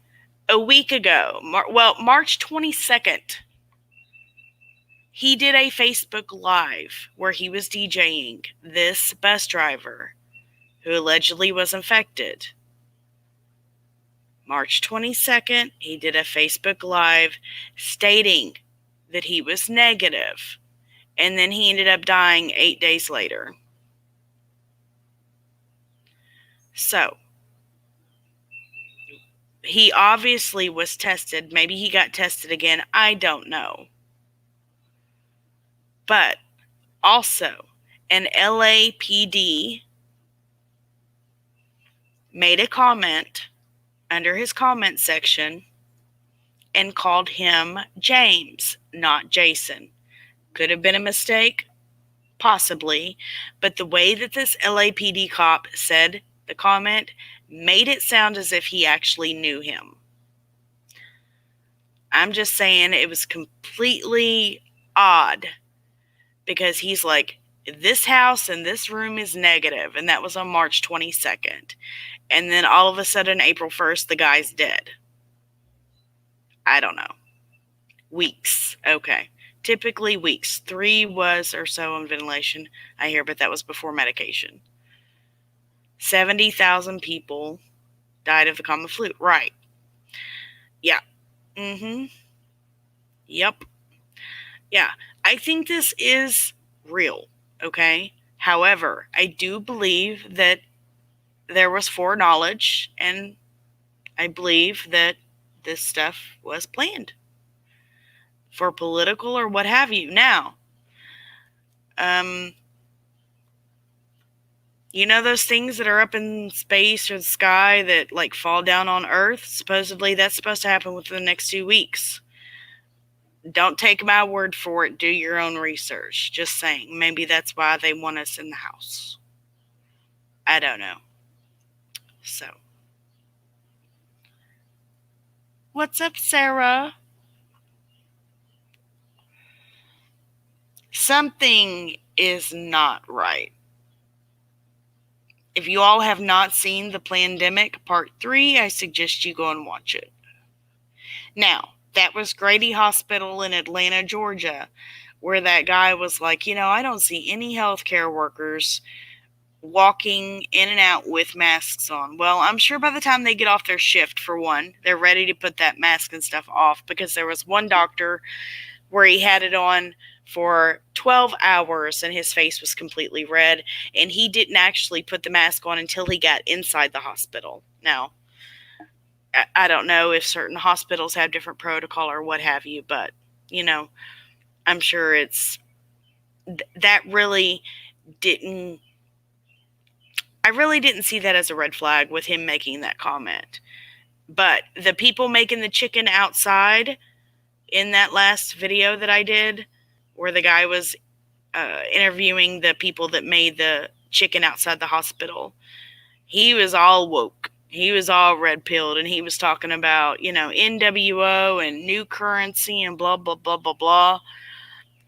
a week ago, March 22nd, he did a Facebook Live where he was DJing this bus driver who allegedly was infected. March 22nd, he did a Facebook Live stating that he was negative, and then he ended up dying 8 days later. So, he obviously was tested. Maybe he got tested again. I don't know. But also, an LAPD made a comment under his comment section and called him James, not Jason. Could have been a mistake, possibly, but the way that this LAPD cop said the comment made it sound as if he actually knew him. I'm just saying it was completely odd because he's like, this house and this room is negative, and that was on March 22nd. And then all of a sudden, April 1st, the guy's dead. I don't know. Weeks. Okay. Typically weeks. 3 was or so on ventilation, I hear, but that was before medication. 70,000 people died of the common flu. Right. Yeah. Yep. Yeah. I think this is real. Okay. However, I do believe that there was foreknowledge, and I believe that this stuff was planned for political or what have you. Now, You know those things that are up in space or the sky that like fall down on Earth? Supposedly that's supposed to happen within the next 2 weeks. Don't take my word for it. Do your own research. Just saying. Maybe that's why they want us in the house. I don't know. So, what's up, Sarah? Something is not right. If you all have not seen The Plandemic Part 3, I suggest you go and watch it. Now, that was Grady Hospital in Atlanta, Georgia, where that guy was like, I don't see any healthcare workers walking in and out with masks on. Well, I'm sure by the time they get off their shift, for one, they're ready to put that mask and stuff off, because there was one doctor where he had it on for 12 hours and his face was completely red, and he didn't actually put the mask on until he got inside the hospital. Now, I don't know if certain hospitals have different protocol or what have you, but, I'm sure that really didn't, I really didn't see that as a red flag with him making that comment. But the people making the chicken outside in that last video that I did, where the guy was interviewing the people that made the chicken outside the hospital, he was all woke. He was all red pilled, and he was talking about, NWO and new currency and blah, blah, blah, blah, blah.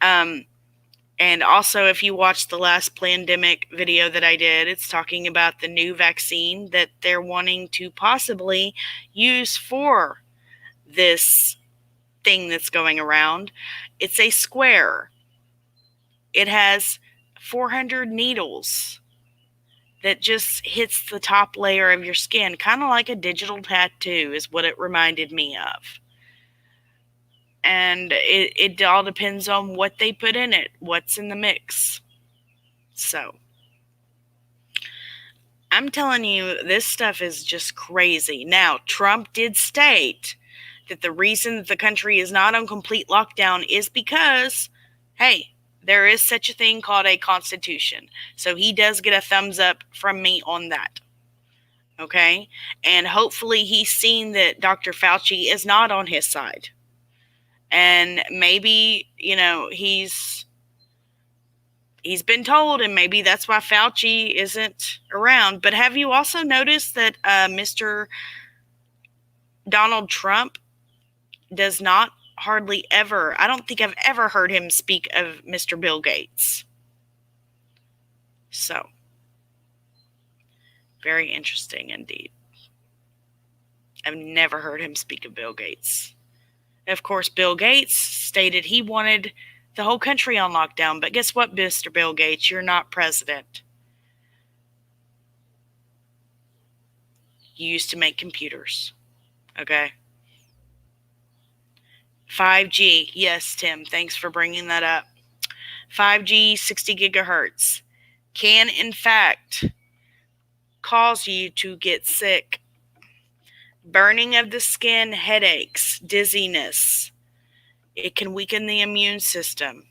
And also, if you watch the last Plandemic video that I did, it's talking about the new vaccine that they're wanting to possibly use for this thing that's going around. It's a square. It has 400 needles that just hits the top layer of your skin, kind of like a digital tattoo is what it reminded me of. And it all depends on what they put in it, what's in the mix. So, I'm telling you, this stuff is just crazy. Now, Trump did state that the reason that the country is not on complete lockdown is because, hey, there is such a thing called a constitution. So he does get a thumbs up from me on that. Okay? And hopefully he's seen that Dr. Fauci is not on his side. And maybe, he's been told, and maybe that's why Fauci isn't around. But have you also noticed that Mr. Donald Trump does not hardly ever, I don't think I've ever heard him speak of Mr. Bill Gates. So, very interesting indeed. I've never heard him speak of Bill Gates. Of course, Bill Gates stated he wanted the whole country on lockdown, but guess what, Mr. Bill Gates? You're not president. You used to make computers. Okay? 5G. Yes, Tim, thanks for bringing that up. 5G, 60 gigahertz, can in fact cause you to get sick. Burning of the skin, headaches, dizziness. It can weaken the immune system.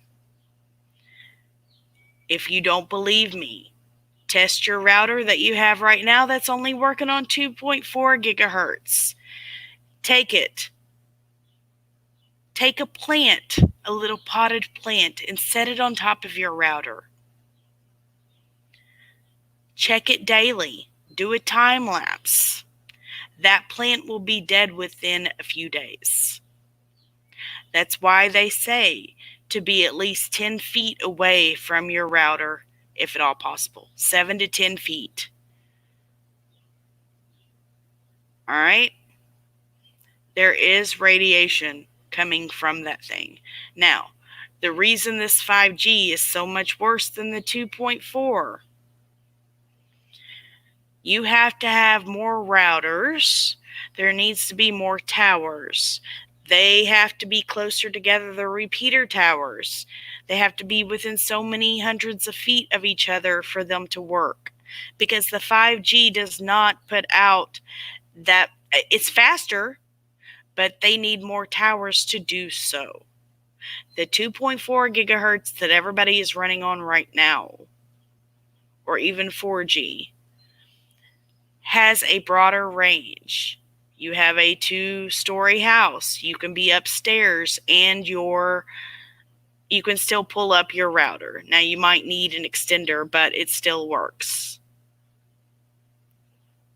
If you don't believe me, test your router that you have right now that's only working on 2.4 gigahertz. Take it. Take a plant, a little potted plant, and set it on top of your router. Check it daily. Do a time lapse. That plant will be dead within a few days. That's why they say to be at least 10 feet away from your router, if at all possible. 7 to 10 feet. All right? There is radiation coming from that thing. Now, the reason this 5G is so much worse than the 2.4, you have to have more routers. There needs to be more towers. They have to be closer together, the repeater towers. They have to be within so many hundreds of feet of each other for them to work. Because the 5G does not put out that, it's faster, but they need more towers to do so. The 2.4 gigahertz that everybody is running on right now, or even 4G, has a broader range. You have a 2-story house. You can be upstairs and you can still pull up your router. Now you might need an extender, but it still works.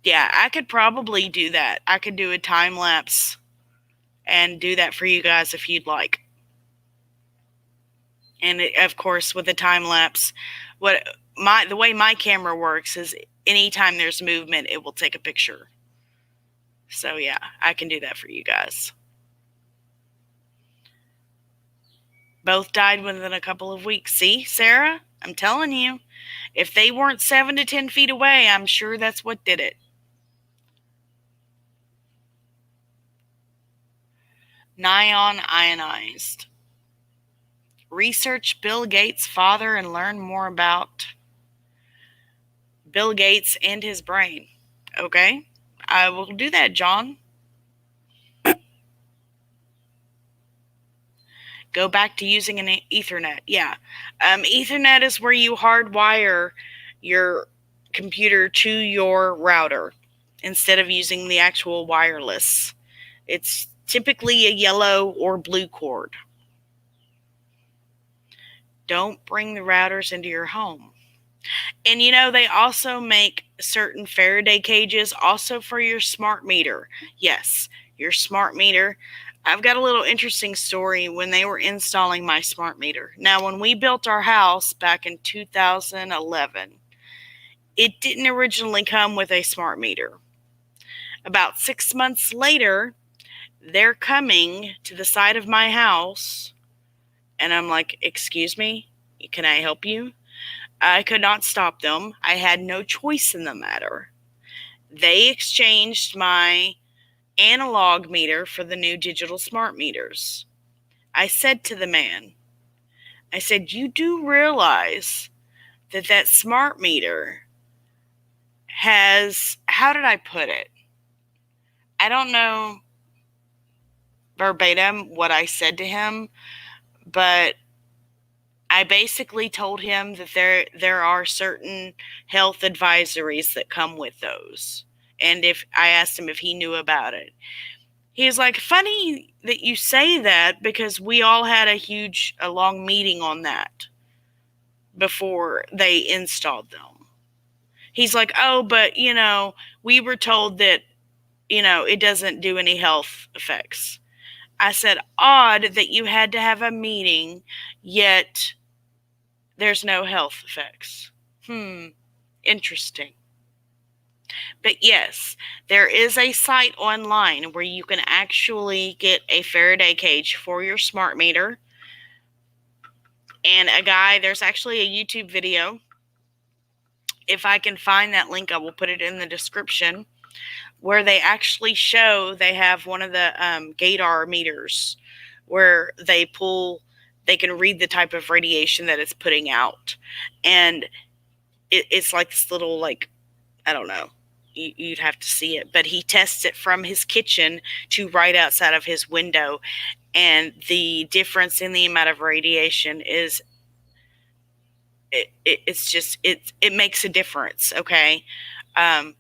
Yeah, I could probably do that. I could do a time lapse and do that for you guys if you'd like. And of course, with the time lapse, the way my camera works is anytime there's movement, it will take a picture. So yeah, I can do that for you guys. Both died within a couple of weeks. See, Sarah, I'm telling you, if they weren't 7 to 10 feet away, I'm sure that's what did it. Neon ionized. Research Bill Gates' father and learn more about Bill Gates and his brain. Okay, I will do that, John. Go back to using an Ethernet. Yeah. Ethernet is where you hardwire your computer to your router instead of using the actual wireless. It's typically a yellow or blue cord. Don't bring the routers into your home. And they also make certain Faraday cages also for your smart meter. Yes, your smart meter. I've got a little interesting story when they were installing my smart meter. Now, when we built our house back in 2011, it didn't originally come with a smart meter. About 6 months later, they're coming to the side of my house, and I'm like, "Excuse me, can I help you?" I could not stop them. I had no choice in the matter. They exchanged my analog meter for the new digital smart meters. I said to the man, I said, "You do realize that smart meter has," how did I put it? I don't know verbatim what I said to him, but I basically told him that there are certain health advisories that come with those. And if I asked him if he knew about it, he's like, "Funny that you say that, because we all had a long meeting on that before they installed them." He's like, "Oh, but we were told that it doesn't do any health effects." I said, "Odd that you had to have a meeting, yet there's no health effects. Interesting." But yes, there is a site online where you can actually get a Faraday cage for your smart meter. And there's actually a YouTube video. If I can find that link, I will put it in the description, where they actually show they have one of the Gator meters where they can read the type of radiation that it's putting out. And it's like this little, I don't know, you'd have to see it, but he tests it from his kitchen to right outside of his window. And the difference in the amount of radiation is, it makes a difference. Okay. I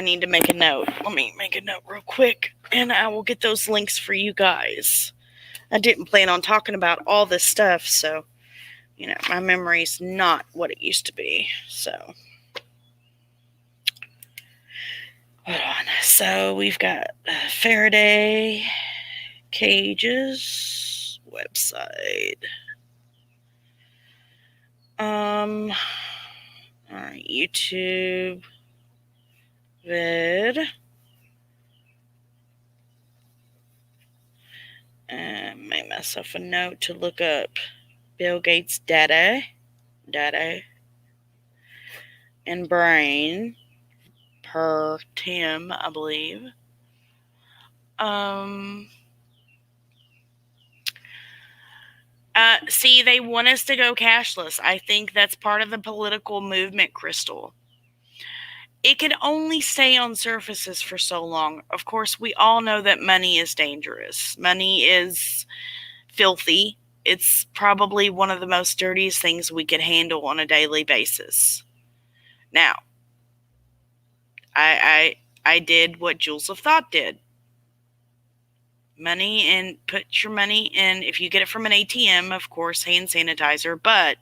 need to make a note. Let me make a note real quick, and I will get those links for you guys. I didn't plan on talking about all this stuff, so, my memory's not what it used to be. So, hold on. So, we've got Faraday cages website. All right, YouTube vid. Make myself a note to look up Bill Gates data, and brain per Tim, I believe. See, they want us to go cashless. I think that's part of the political movement, Crystal. It can only stay on surfaces for so long. Of course, we all know that money is dangerous. Money is filthy. It's probably one of the most dirtiest things we could handle on a daily basis. Now, I did what Jewels of Thought did. Money, and put your money in, if you get it from an ATM, of course, hand sanitizer, but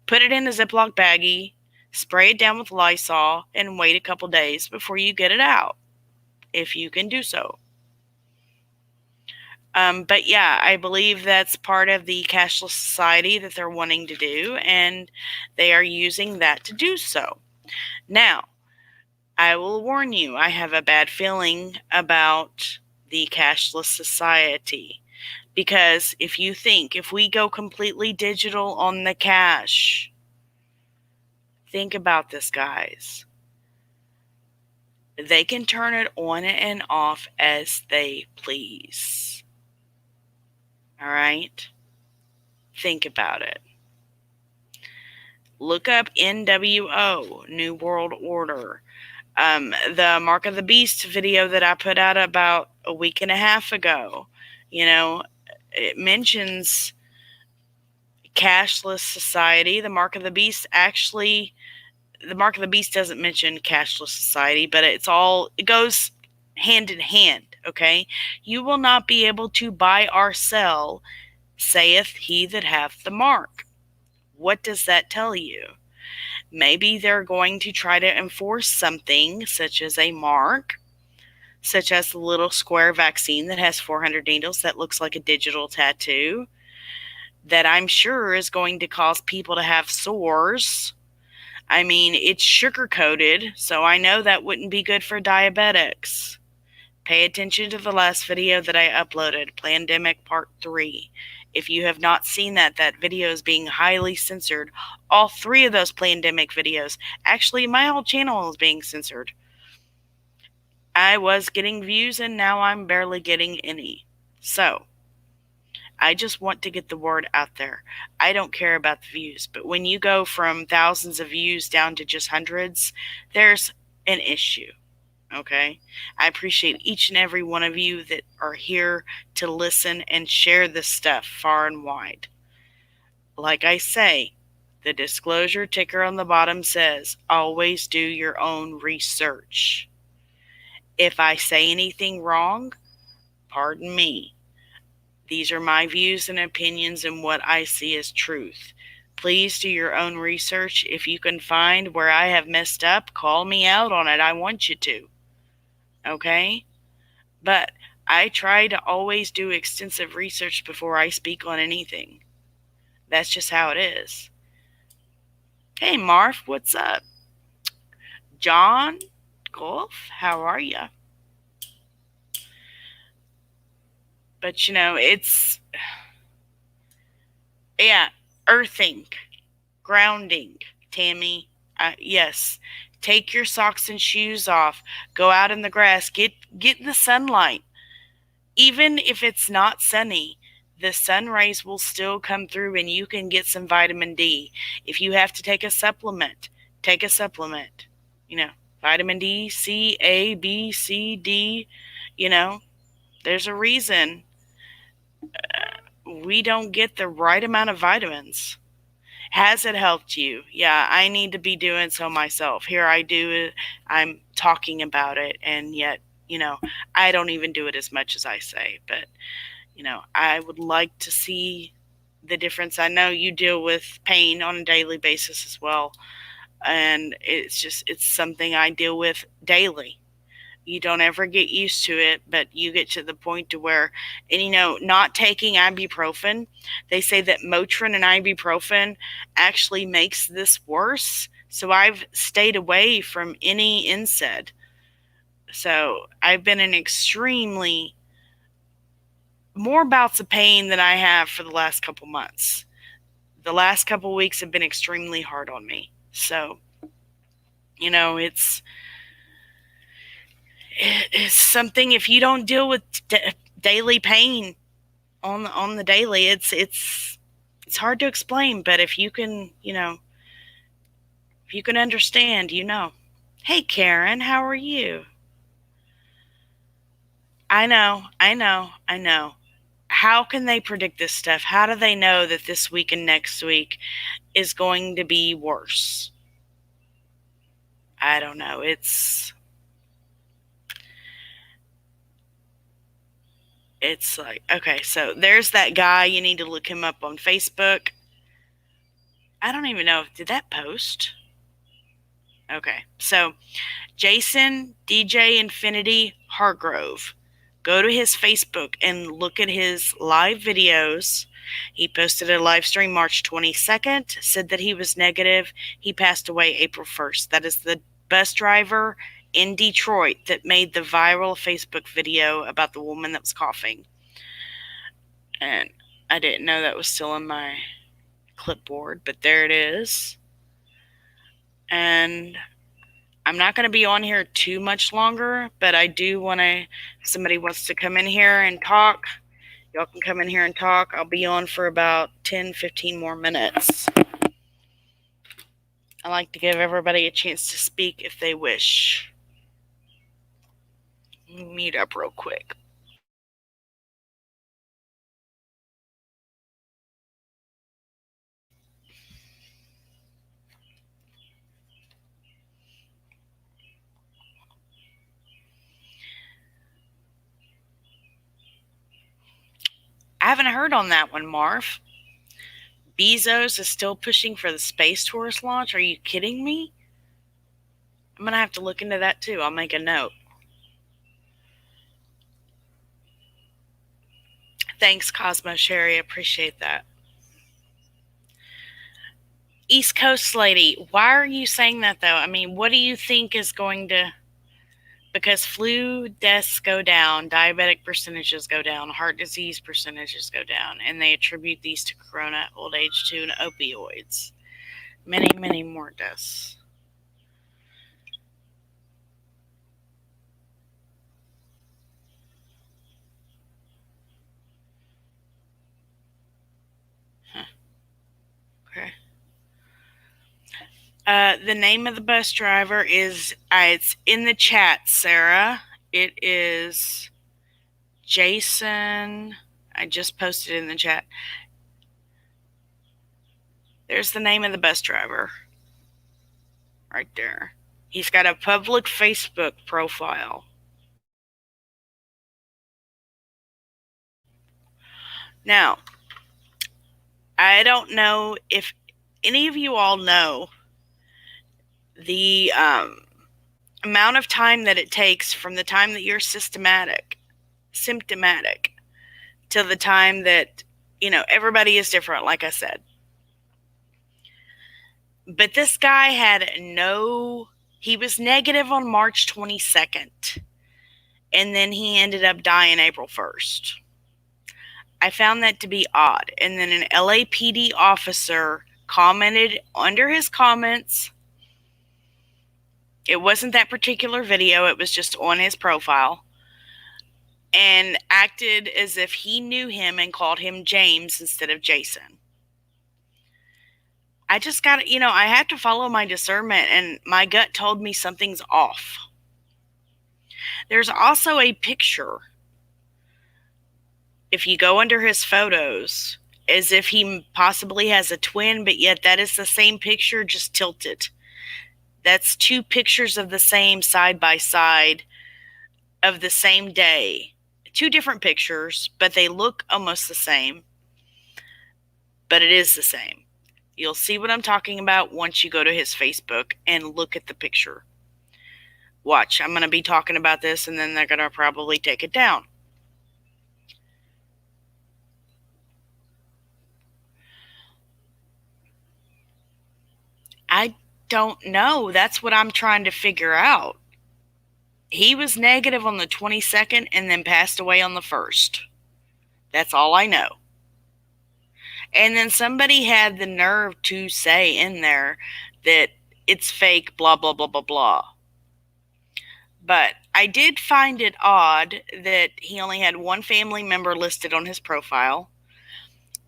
put it in a Ziploc baggie, spray it down with Lysol, and wait a couple days before you get it out, if you can do so. But yeah, I believe that's part of the cashless society that they're wanting to do, and they are using that to do so. Now, I will warn you, I have a bad feeling about the cashless society. Because if we go completely digital on the cash, think about this, guys. They can turn it on and off as they please. All right? Think about it. Look up NWO, New World Order. The Mark of the Beast video that I put out about a week and a half ago, it mentions cashless society. The Mark of the Beast doesn't mention cashless society, but it goes hand in hand, okay? You will not be able to buy or sell, saith he that hath the mark. What does that tell you? Maybe they're going to try to enforce something such as a mark, such as the little square vaccine that has 400 needles that looks like a digital tattoo, that I'm sure is going to cause people to have sores. I mean, it's sugar-coated, so I know that wouldn't be good for diabetics. Pay attention to the last video that I uploaded, Plandemic Part 3. If you have not seen that video is being highly censored. All 3 of those Plandemic videos. Actually, my whole channel is being censored. I was getting views, and now I'm barely getting any. So, I just want to get the word out there. I don't care about the views, but when you go from thousands of views down to just hundreds, there's an issue, okay? I appreciate each and every one of you that are here to listen and share this stuff far and wide. Like I say, the disclosure ticker on the bottom says, always do your own research. If I say anything wrong, pardon me. These are my views and opinions and what I see as truth. Please do your own research. If you can find where I have messed up, call me out on it. I want you to. Okay? But I try to always do extensive research before I speak on anything. That's just how it is. Hey, Marv, what's up? John Golf, how are you? But, it's, yeah, earthing, grounding, Tammy. Yes, take your socks and shoes off. Go out in the grass. Get in the sunlight. Even if it's not sunny, the sun rays will still come through and you can get some vitamin D. If you have to take a supplement, take a supplement. Vitamin D, C, A, B, C, D, there's a reason we don't get the right amount of vitamins. Has it helped you? Yeah, I need to be doing so myself. Here I do it. I'm talking about it, and yet, I don't even do it as much as I say. But, I would like to see the difference. I know you deal with pain on a daily basis as well, and it's something I deal with daily. You don't ever get used to it, but you get to the point to where, and not taking ibuprofen, they say that Motrin and ibuprofen actually makes this worse. So I've stayed away from any NSAID. So I've been in extremely more bouts of pain than I have for the last couple months. The last couple weeks have been extremely hard on me. So, it's something, if you don't deal with daily pain on the daily, it's hard to explain, but if you can, if you can understand, Hey, Karen, how are you? I know. How can they predict this stuff? How do they know that this week and next week is going to be worse? I don't know. It's like, okay, so there's that guy. You need to look him up on Facebook. I don't even know. Did that post? Okay, so Jason DJ Infinity Hargrove. Go to his Facebook and look at his live videos. He posted a live stream March 22nd, said that he was negative. He passed away April 1st. That is the bus driver in Detroit that made the viral Facebook video about the woman that was coughing. And I didn't know that was still in my clipboard, but there it is. And I'm not going to be on here too much longer, but I do want to, if somebody wants to come in here and talk, y'all can come in here and talk. I'll be on for about 10, 15 more minutes. I like to give everybody a chance to speak if they wish. Mute up real quick. I haven't heard on that one, Marv. Bezos is still pushing for the space tourist launch. Are you kidding me? I'm going to have to look into that too. I'll make a note. Thanks, Cosmo Sherry. Appreciate that. East Coast lady, why are you saying that though? I mean, what do you think is going to... Because flu deaths go down, diabetic percentages go down, heart disease percentages go down, and they attribute these to corona, old age 2, and opioids. Many, many more deaths. Huh. Okay. The name of the bus driver is, it's in the chat, Sarah. It is Jason. I just posted it in the chat. There's the name of the bus driver. Right there. He's got a public Facebook profile. Now, I don't know if any of you all know the amount of time that it takes from the time that you're symptomatic till the time that, everybody is different, like I said. But this guy he was negative on March 22nd, and then he ended up dying April 1st. I found that to be odd. And then an LAPD officer commented under his comments. It wasn't that particular video. It was just on his profile. And acted as if he knew him and called him James instead of Jason. I just got to, I have to follow my discernment, and my gut told me something's off. There's also a picture, if you go under his photos, as if he possibly has a twin, but yet that is the same picture, just tilted. That's two pictures of the same side by side of the same day. Two different pictures, but they look almost the same. But it is the same. You'll see what I'm talking about once you go to his Facebook and look at the picture. Watch, I'm going to be talking about this, and then they're going to probably take it down. I don't know. That's what I'm trying to figure out. He was negative on the 22nd and then passed away on the 1st. That's all I know. And then somebody had the nerve to say in there that it's fake, blah, blah, blah, blah, blah. But I did find it odd that he only had one family member listed on his profile.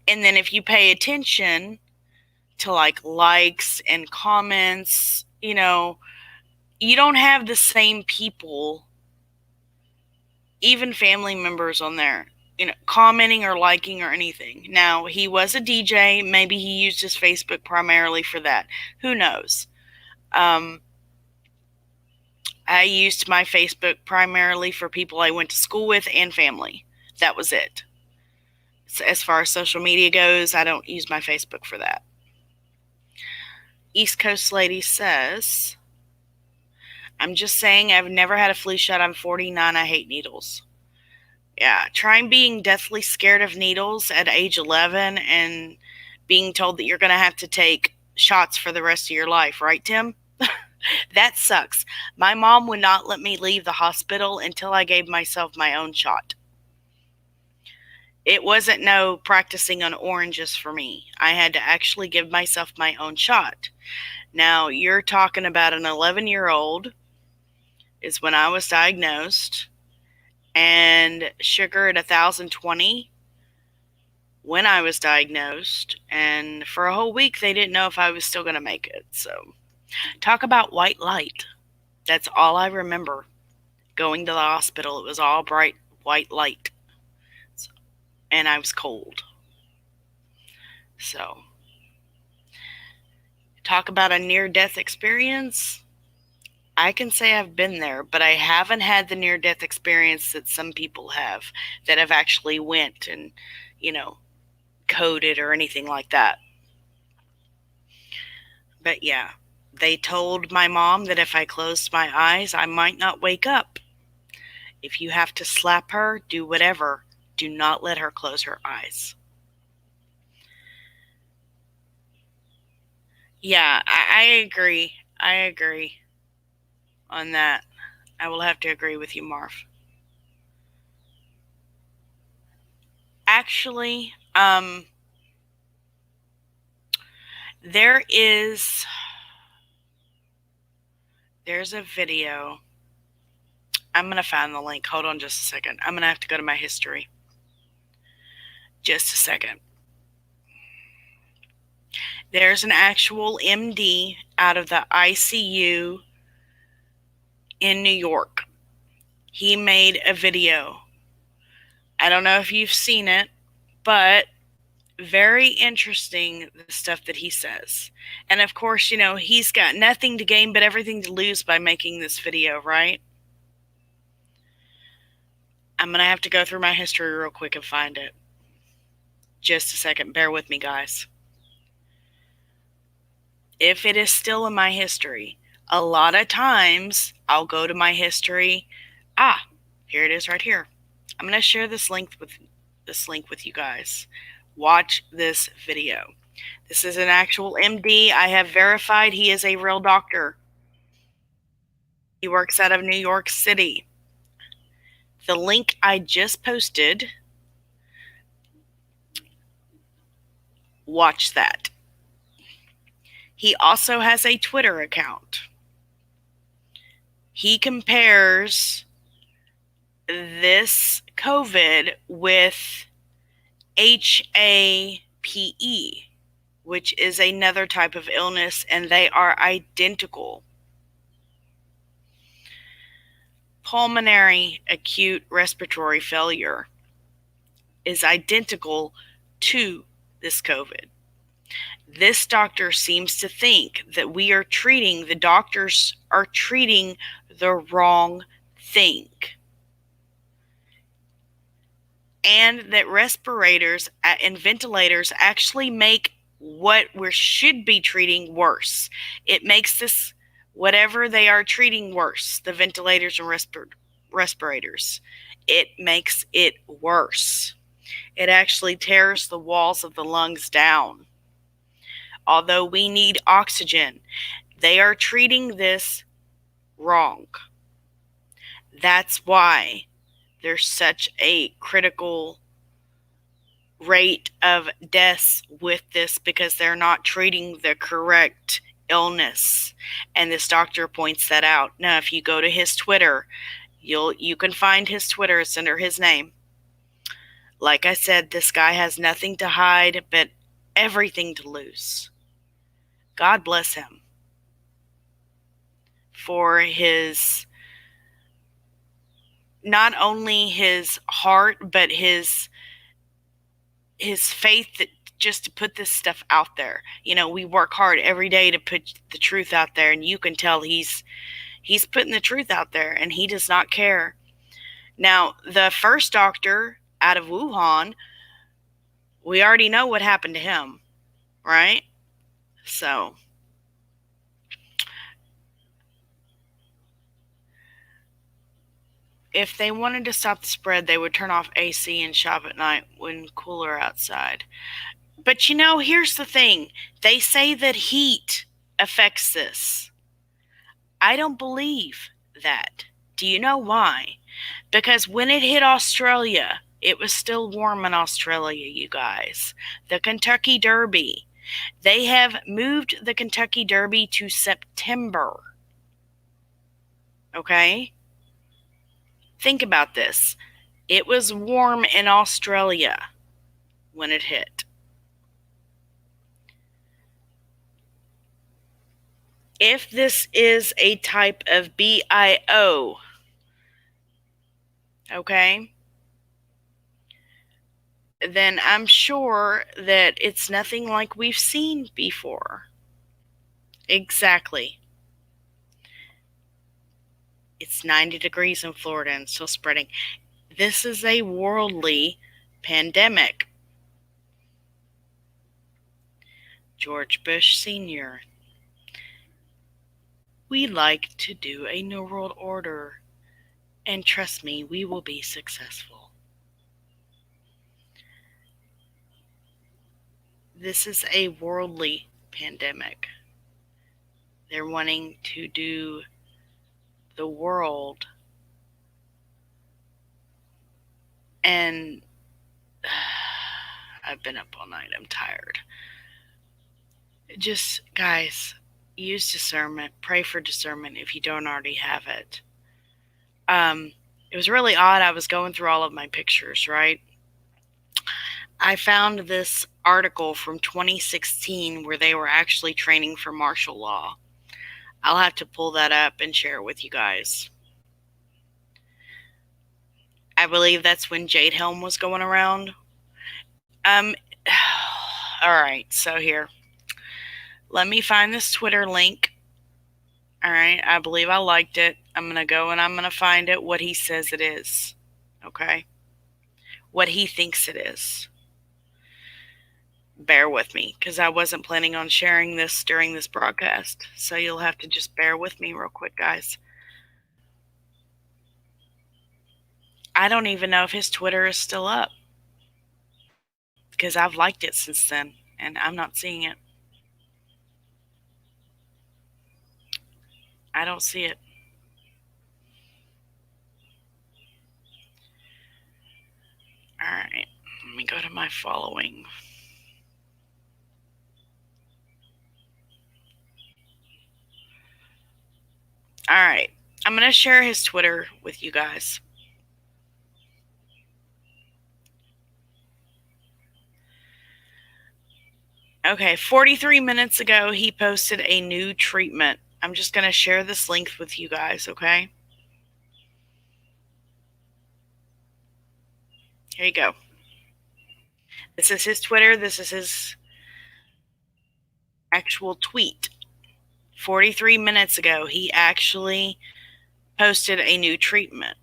And then if you pay attention to likes and comments, you don't have the same people, even family members on there, commenting or liking or anything. Now, he was a DJ. Maybe he used his Facebook primarily for that. Who knows? I used my Facebook primarily for people I went to school with and family. That was it. So as far as social media goes, I don't use my Facebook for that. East Coast Lady says, I'm just saying I've never had a flu shot. I'm 49. I hate needles. Yeah, trying being deathly scared of needles at age 11 and being told that you're going to have to take shots for the rest of your life, right, Tim? That sucks. My mom would not let me leave the hospital until I gave myself my own shot. It wasn't no practicing on oranges for me. I had to actually give myself my own shot. Now, you're talking about an 11-year-old is when I was diagnosed, and sugar at 1,020 when I was diagnosed, and for a whole week they didn't know if I was still going to make it. So, talk about white light. That's all I remember. Going to the hospital, it was all bright white light. So, and I was cold. So, talk about a near-death experience. I can say I've been there, but I haven't had the near-death experience that some people have that have actually went and, coded or anything like that. But yeah, they told my mom that if I closed my eyes, I might not wake up. If you have to slap her, do whatever. Do not let her close her eyes. Yeah, I agree. I agree on that. I will have to agree with you, Marv. Actually, there's a video. I'm going to find the link. Hold on just a second. I'm going to have to go to my history. Just a second. There's an actual MD out of the ICU in New York. He made a video. I don't know if you've seen it, but very interesting, the stuff that he says. And of course, he's got nothing to gain but everything to lose by making this video, right? I'm going to have to go through my history real quick and find it. Just a second. Bear with me, guys. If it is still in my history, a lot of times I'll go to my history. Here it is right here. I'm going to share this link with you guys. Watch this video. This is an actual MD. I have verified he is a real doctor. He works out of New York City. The link I just posted, watch that. He also has a Twitter account. He compares this COVID with HAPE, which is another type of illness, and they are identical. Pulmonary acute respiratory failure is identical to this COVID. This doctor seems to think that the doctors are treating the wrong thing. And that respirators and ventilators actually make what we should be treating worse. It makes this, whatever they are treating worse, the ventilators and respirators, it makes it worse. It actually tears the walls of the lungs down. Although we need oxygen, they are treating this wrong. That's why there's such a critical rate of deaths with this, because they're not treating the correct illness. And this doctor points that out. Now, if you go to his Twitter, you can find his Twitter. It's under his name. Like I said, this guy has nothing to hide but everything to lose. God bless him for his, not only his heart, but his faith, that just to put this stuff out there. We work hard every day to put the truth out there, and you can tell he's He's putting the truth out there, and he does not care. Now, the first doctor out of Wuhan, we already know what happened to him, right? So, if they wanted to stop the spread, they would turn off AC and shop at night when cooler outside. But here's the thing. They say that heat affects this. I don't believe that. Do you know why? Because when it hit Australia, it was still warm in Australia, you guys. The Kentucky Derby. They have moved the Kentucky Derby to September. Okay? Think about this. It was warm in Australia when it hit. If this is a type of BIO, okay, then I'm sure that it's nothing like we've seen before. Exactly. It's 90 degrees in Florida and still spreading. This is a worldly pandemic. George Bush Sr. We like to do a New World Order, and trust me, we will be successful. This is a worldly pandemic. They're wanting to do the world, and I've been up all night. I'm tired. Just, guys, use discernment. Pray for discernment if you don't already have it. It was really odd. I was going through all of my pictures, right? I found this article from 2016 where they were actually training for martial law. I'll have to pull that up and share it with you guys. I believe that's when Jade Helm was going around. All right, so here. Let me find this Twitter link. All right, I believe I liked it. I'm going to go and I'm going to find it, what he says it is. Okay? What he thinks it is. Bear with me, because I wasn't planning on sharing this during this broadcast. So you'll have to just bear with me real quick, guys. I don't even know if his Twitter is still up, because I've liked it since then, and I'm not seeing it. I don't see it. All right, let me go to my following. All right, I'm going to share his Twitter with you guys. Okay, 43 minutes ago, he posted a new treatment. I'm just going to share this link with you guys, okay? Here you go. This is his Twitter. This is his actual tweet. 43 minutes ago, he actually posted a new treatment.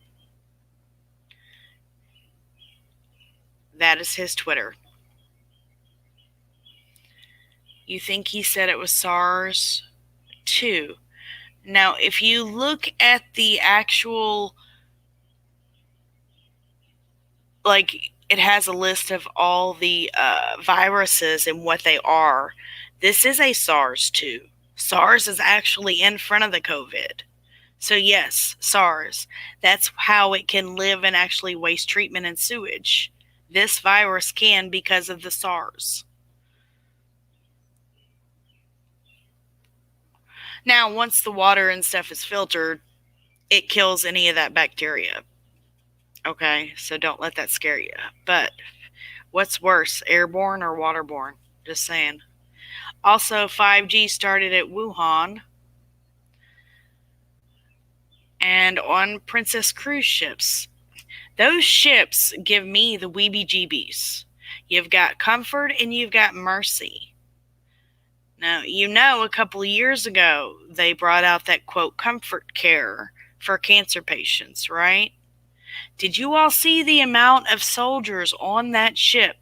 That is his Twitter. You think he said it was SARS-2. Now, if you look at the actual, it has a list of all the viruses and what they are. This is a SARS-2. SARS is actually in front of the COVID. So yes, SARS. That's how it can live and actually waste treatment and sewage. This virus can because of the SARS. Now, once the water and stuff is filtered, it kills any of that bacteria. Okay, so don't let that scare you. But what's worse, airborne or waterborne? Just saying. Also, 5G started at Wuhan and on Princess cruise ships. Those ships give me the weebie-jeebies. You've got Comfort and you've got Mercy. Now, you know, a couple of years ago, they brought out that quote, comfort care for cancer patients, right? Did you all see the amount of soldiers on that ship?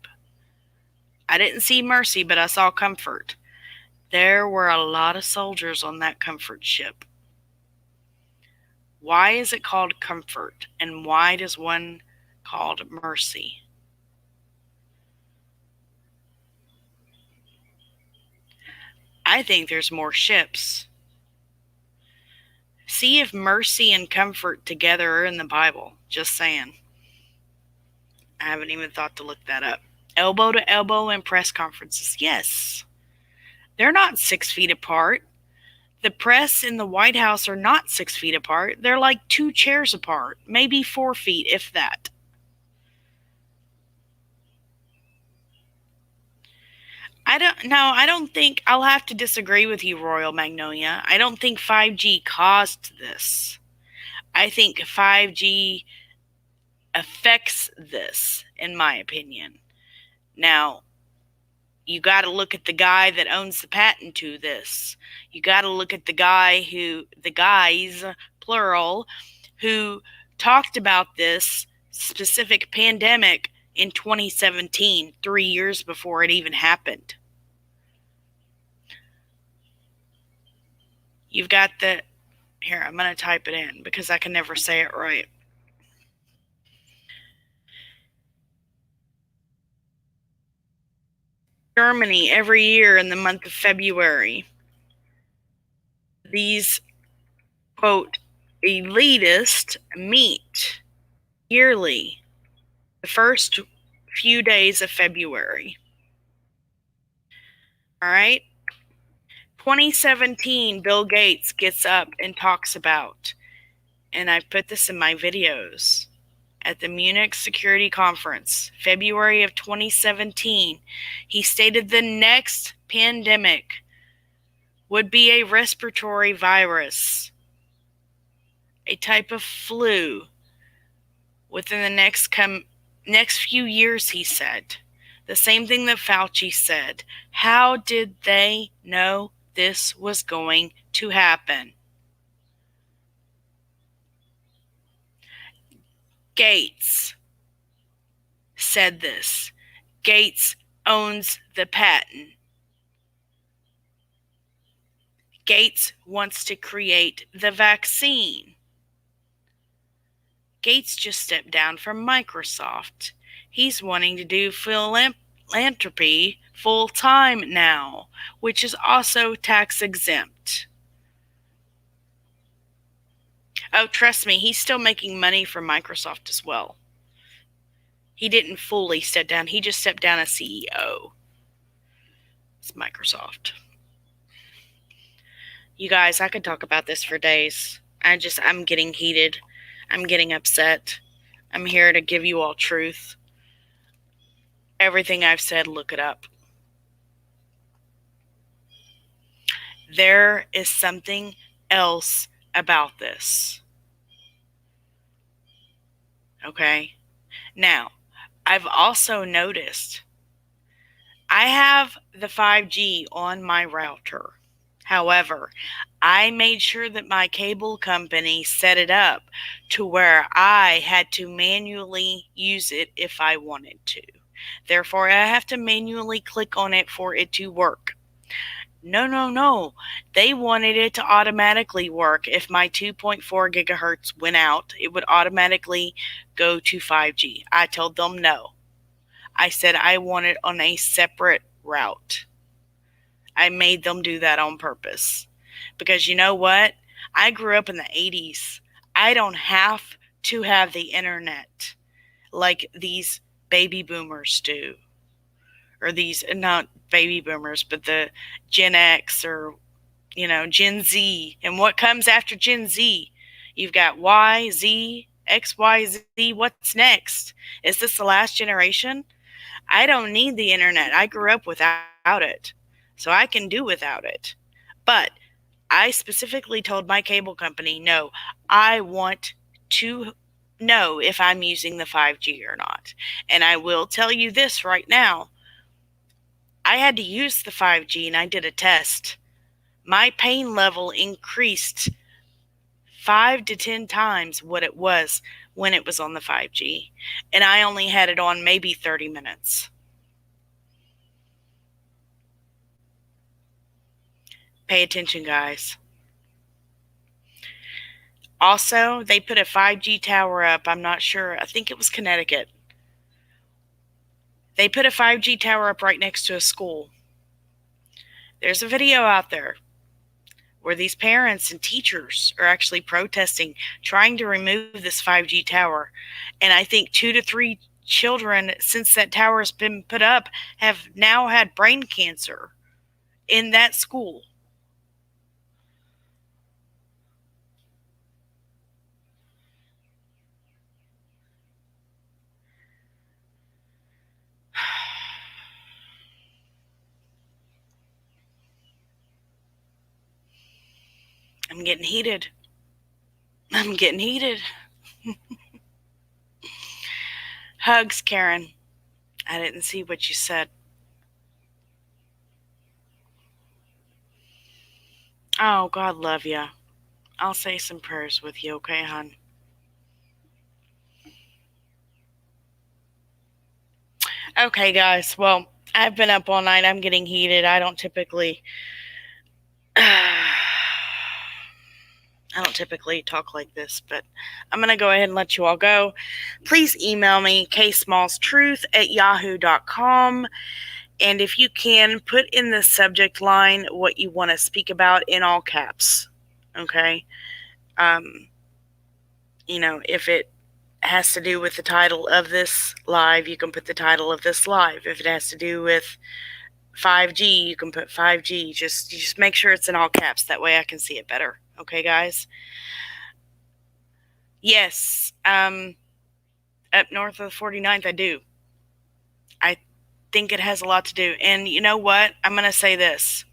I didn't see Mercy, but I saw Comfort. There were a lot of soldiers on that Comfort ship. Why is it called Comfort? And why does one called Mercy? I think there's more ships. See if mercy and comfort together are in the Bible. Just saying. I haven't even thought to look that up. Elbow to elbow in press conferences. Yes. They're not 6 feet apart. The press in the White House are not 6 feet apart. They're like 2 chairs apart, maybe 4 feet, if that. I don't think I'll have to disagree with you, Royal Magnolia. I don't think 5G caused this. I think 5G affects this, in my opinion. Now, you got to look at the guy that owns the patent to this. You got to look at the guys, plural, who talked about this specific pandemic in 2017, 3 years before it even happened. You've got here, I'm going to type it in because I can never say it right. Germany every year in the month of February. These, quote, elitist meet yearly the first few days of February. All right. 2017, Bill Gates gets up and talks about, and I've put this in my videos, at the Munich Security Conference, February of 2017, he stated the next pandemic would be a respiratory virus, a type of flu within the next few years, he said. The same thing that Fauci said. How did they know this was going to happen? Gates said this. Gates owns the patent. Gates wants to create the vaccine. Gates just stepped down from Microsoft. He's wanting to do philanthropy full time now, which is also tax exempt. Oh, trust me, he's still making money from Microsoft as well. He didn't fully step down, he just stepped down as CEO. It's Microsoft. You guys, I could talk about this for days. I'm getting heated. I'm getting upset. I'm here to give you all truth. Everything I've said, look it up. There is something else about this. Okay? Now, I've also noticed I have the 5G on my router. However, I made sure that my cable company set it up to where I had to manually use it if I wanted to. Therefore, I have to manually click on it for it to work. No. They wanted it to automatically work. If my 2.4 gigahertz went out, it would automatically go to 5G. I told them no. I said I want it on a separate route. I made them do that on purpose. Because you know what? I grew up in the 80s. I don't have to have the internet like these baby boomers do. Or these, not baby boomers, but the Gen X or, Gen Z. And what comes after Gen Z? You've got Y, Z, X, Y, Z. What's next? Is this the last generation? I don't need the internet. I grew up without it. So I can do without it. But I specifically told my cable company, no, I want to know if I'm using the 5G or not. And I will tell you this right now. I had to use the 5G and I did a test. My pain level increased 5 to 10 times what it was when it was on the 5G. And I only had it on maybe 30 minutes. Pay attention, guys. Also, they put a 5G tower up. I'm not sure. I think it was Connecticut. They put a 5G tower up right next to a school. There's a video out there where these parents and teachers are actually protesting, trying to remove this 5G tower. And I think 2 to 3 children, since that tower has been put up, have now had brain cancer in that school. I'm getting heated. I'm getting heated. Hugs, Karen. I didn't see what you said. Oh, God love ya. I'll say some prayers with you, okay, hon? Okay, guys. Well, I've been up all night. I'm getting heated. I don't typically talk like this, but I'm going to go ahead and let you all go. Please email me, ksmallstruth@yahoo.com. And if you can, put in the subject line what you want to speak about in all caps. Okay? If it has to do with the title of this live, you can put the title of this live. If it has to do with 5G, you can put 5G. Just make sure it's in all caps. That way I can see it better. Okay, guys? Yes. Up north of the 49th, I do. I think it has a lot to do. And you know what? I'm going to say this.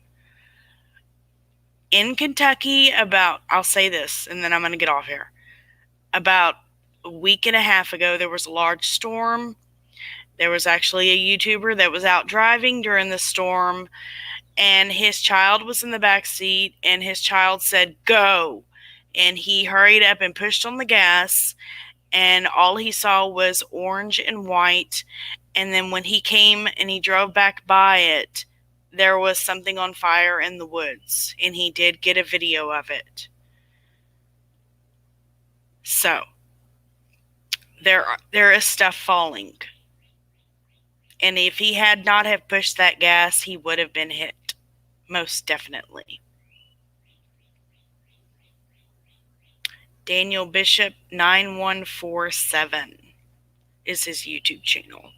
In Kentucky, I'll say this, and then I'm going to get off here. About a week and a half ago, there was a large storm. There was actually a YouTuber that was out driving during the storm, and his child was in the back seat, and his child said, "Go." And he hurried up and pushed on the gas, and all he saw was orange and white. And then when he came and he drove back by it, there was something on fire in the woods, and he did get a video of it. So, there is stuff falling. And if he had not have pushed that gas, he would have been hit. Most definitely. Daniel Bishop 9147 is his YouTube channel.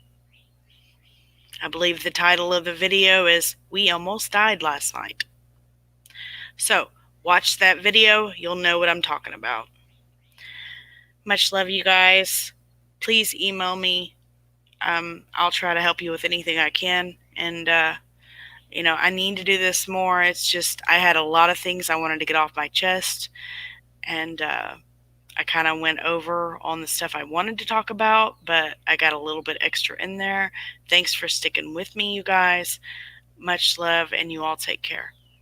I believe the title of the video is "We Almost Died Last Night." So, watch that video. You'll know what I'm talking about. Much love, you guys. Please email me. I'll try to help you with anything I can. And, I need to do this more. It's just I had a lot of things I wanted to get off my chest. And I kind of went over on the stuff I wanted to talk about, but I got a little bit extra in there. Thanks for sticking with me, you guys. Much love, and you all take care.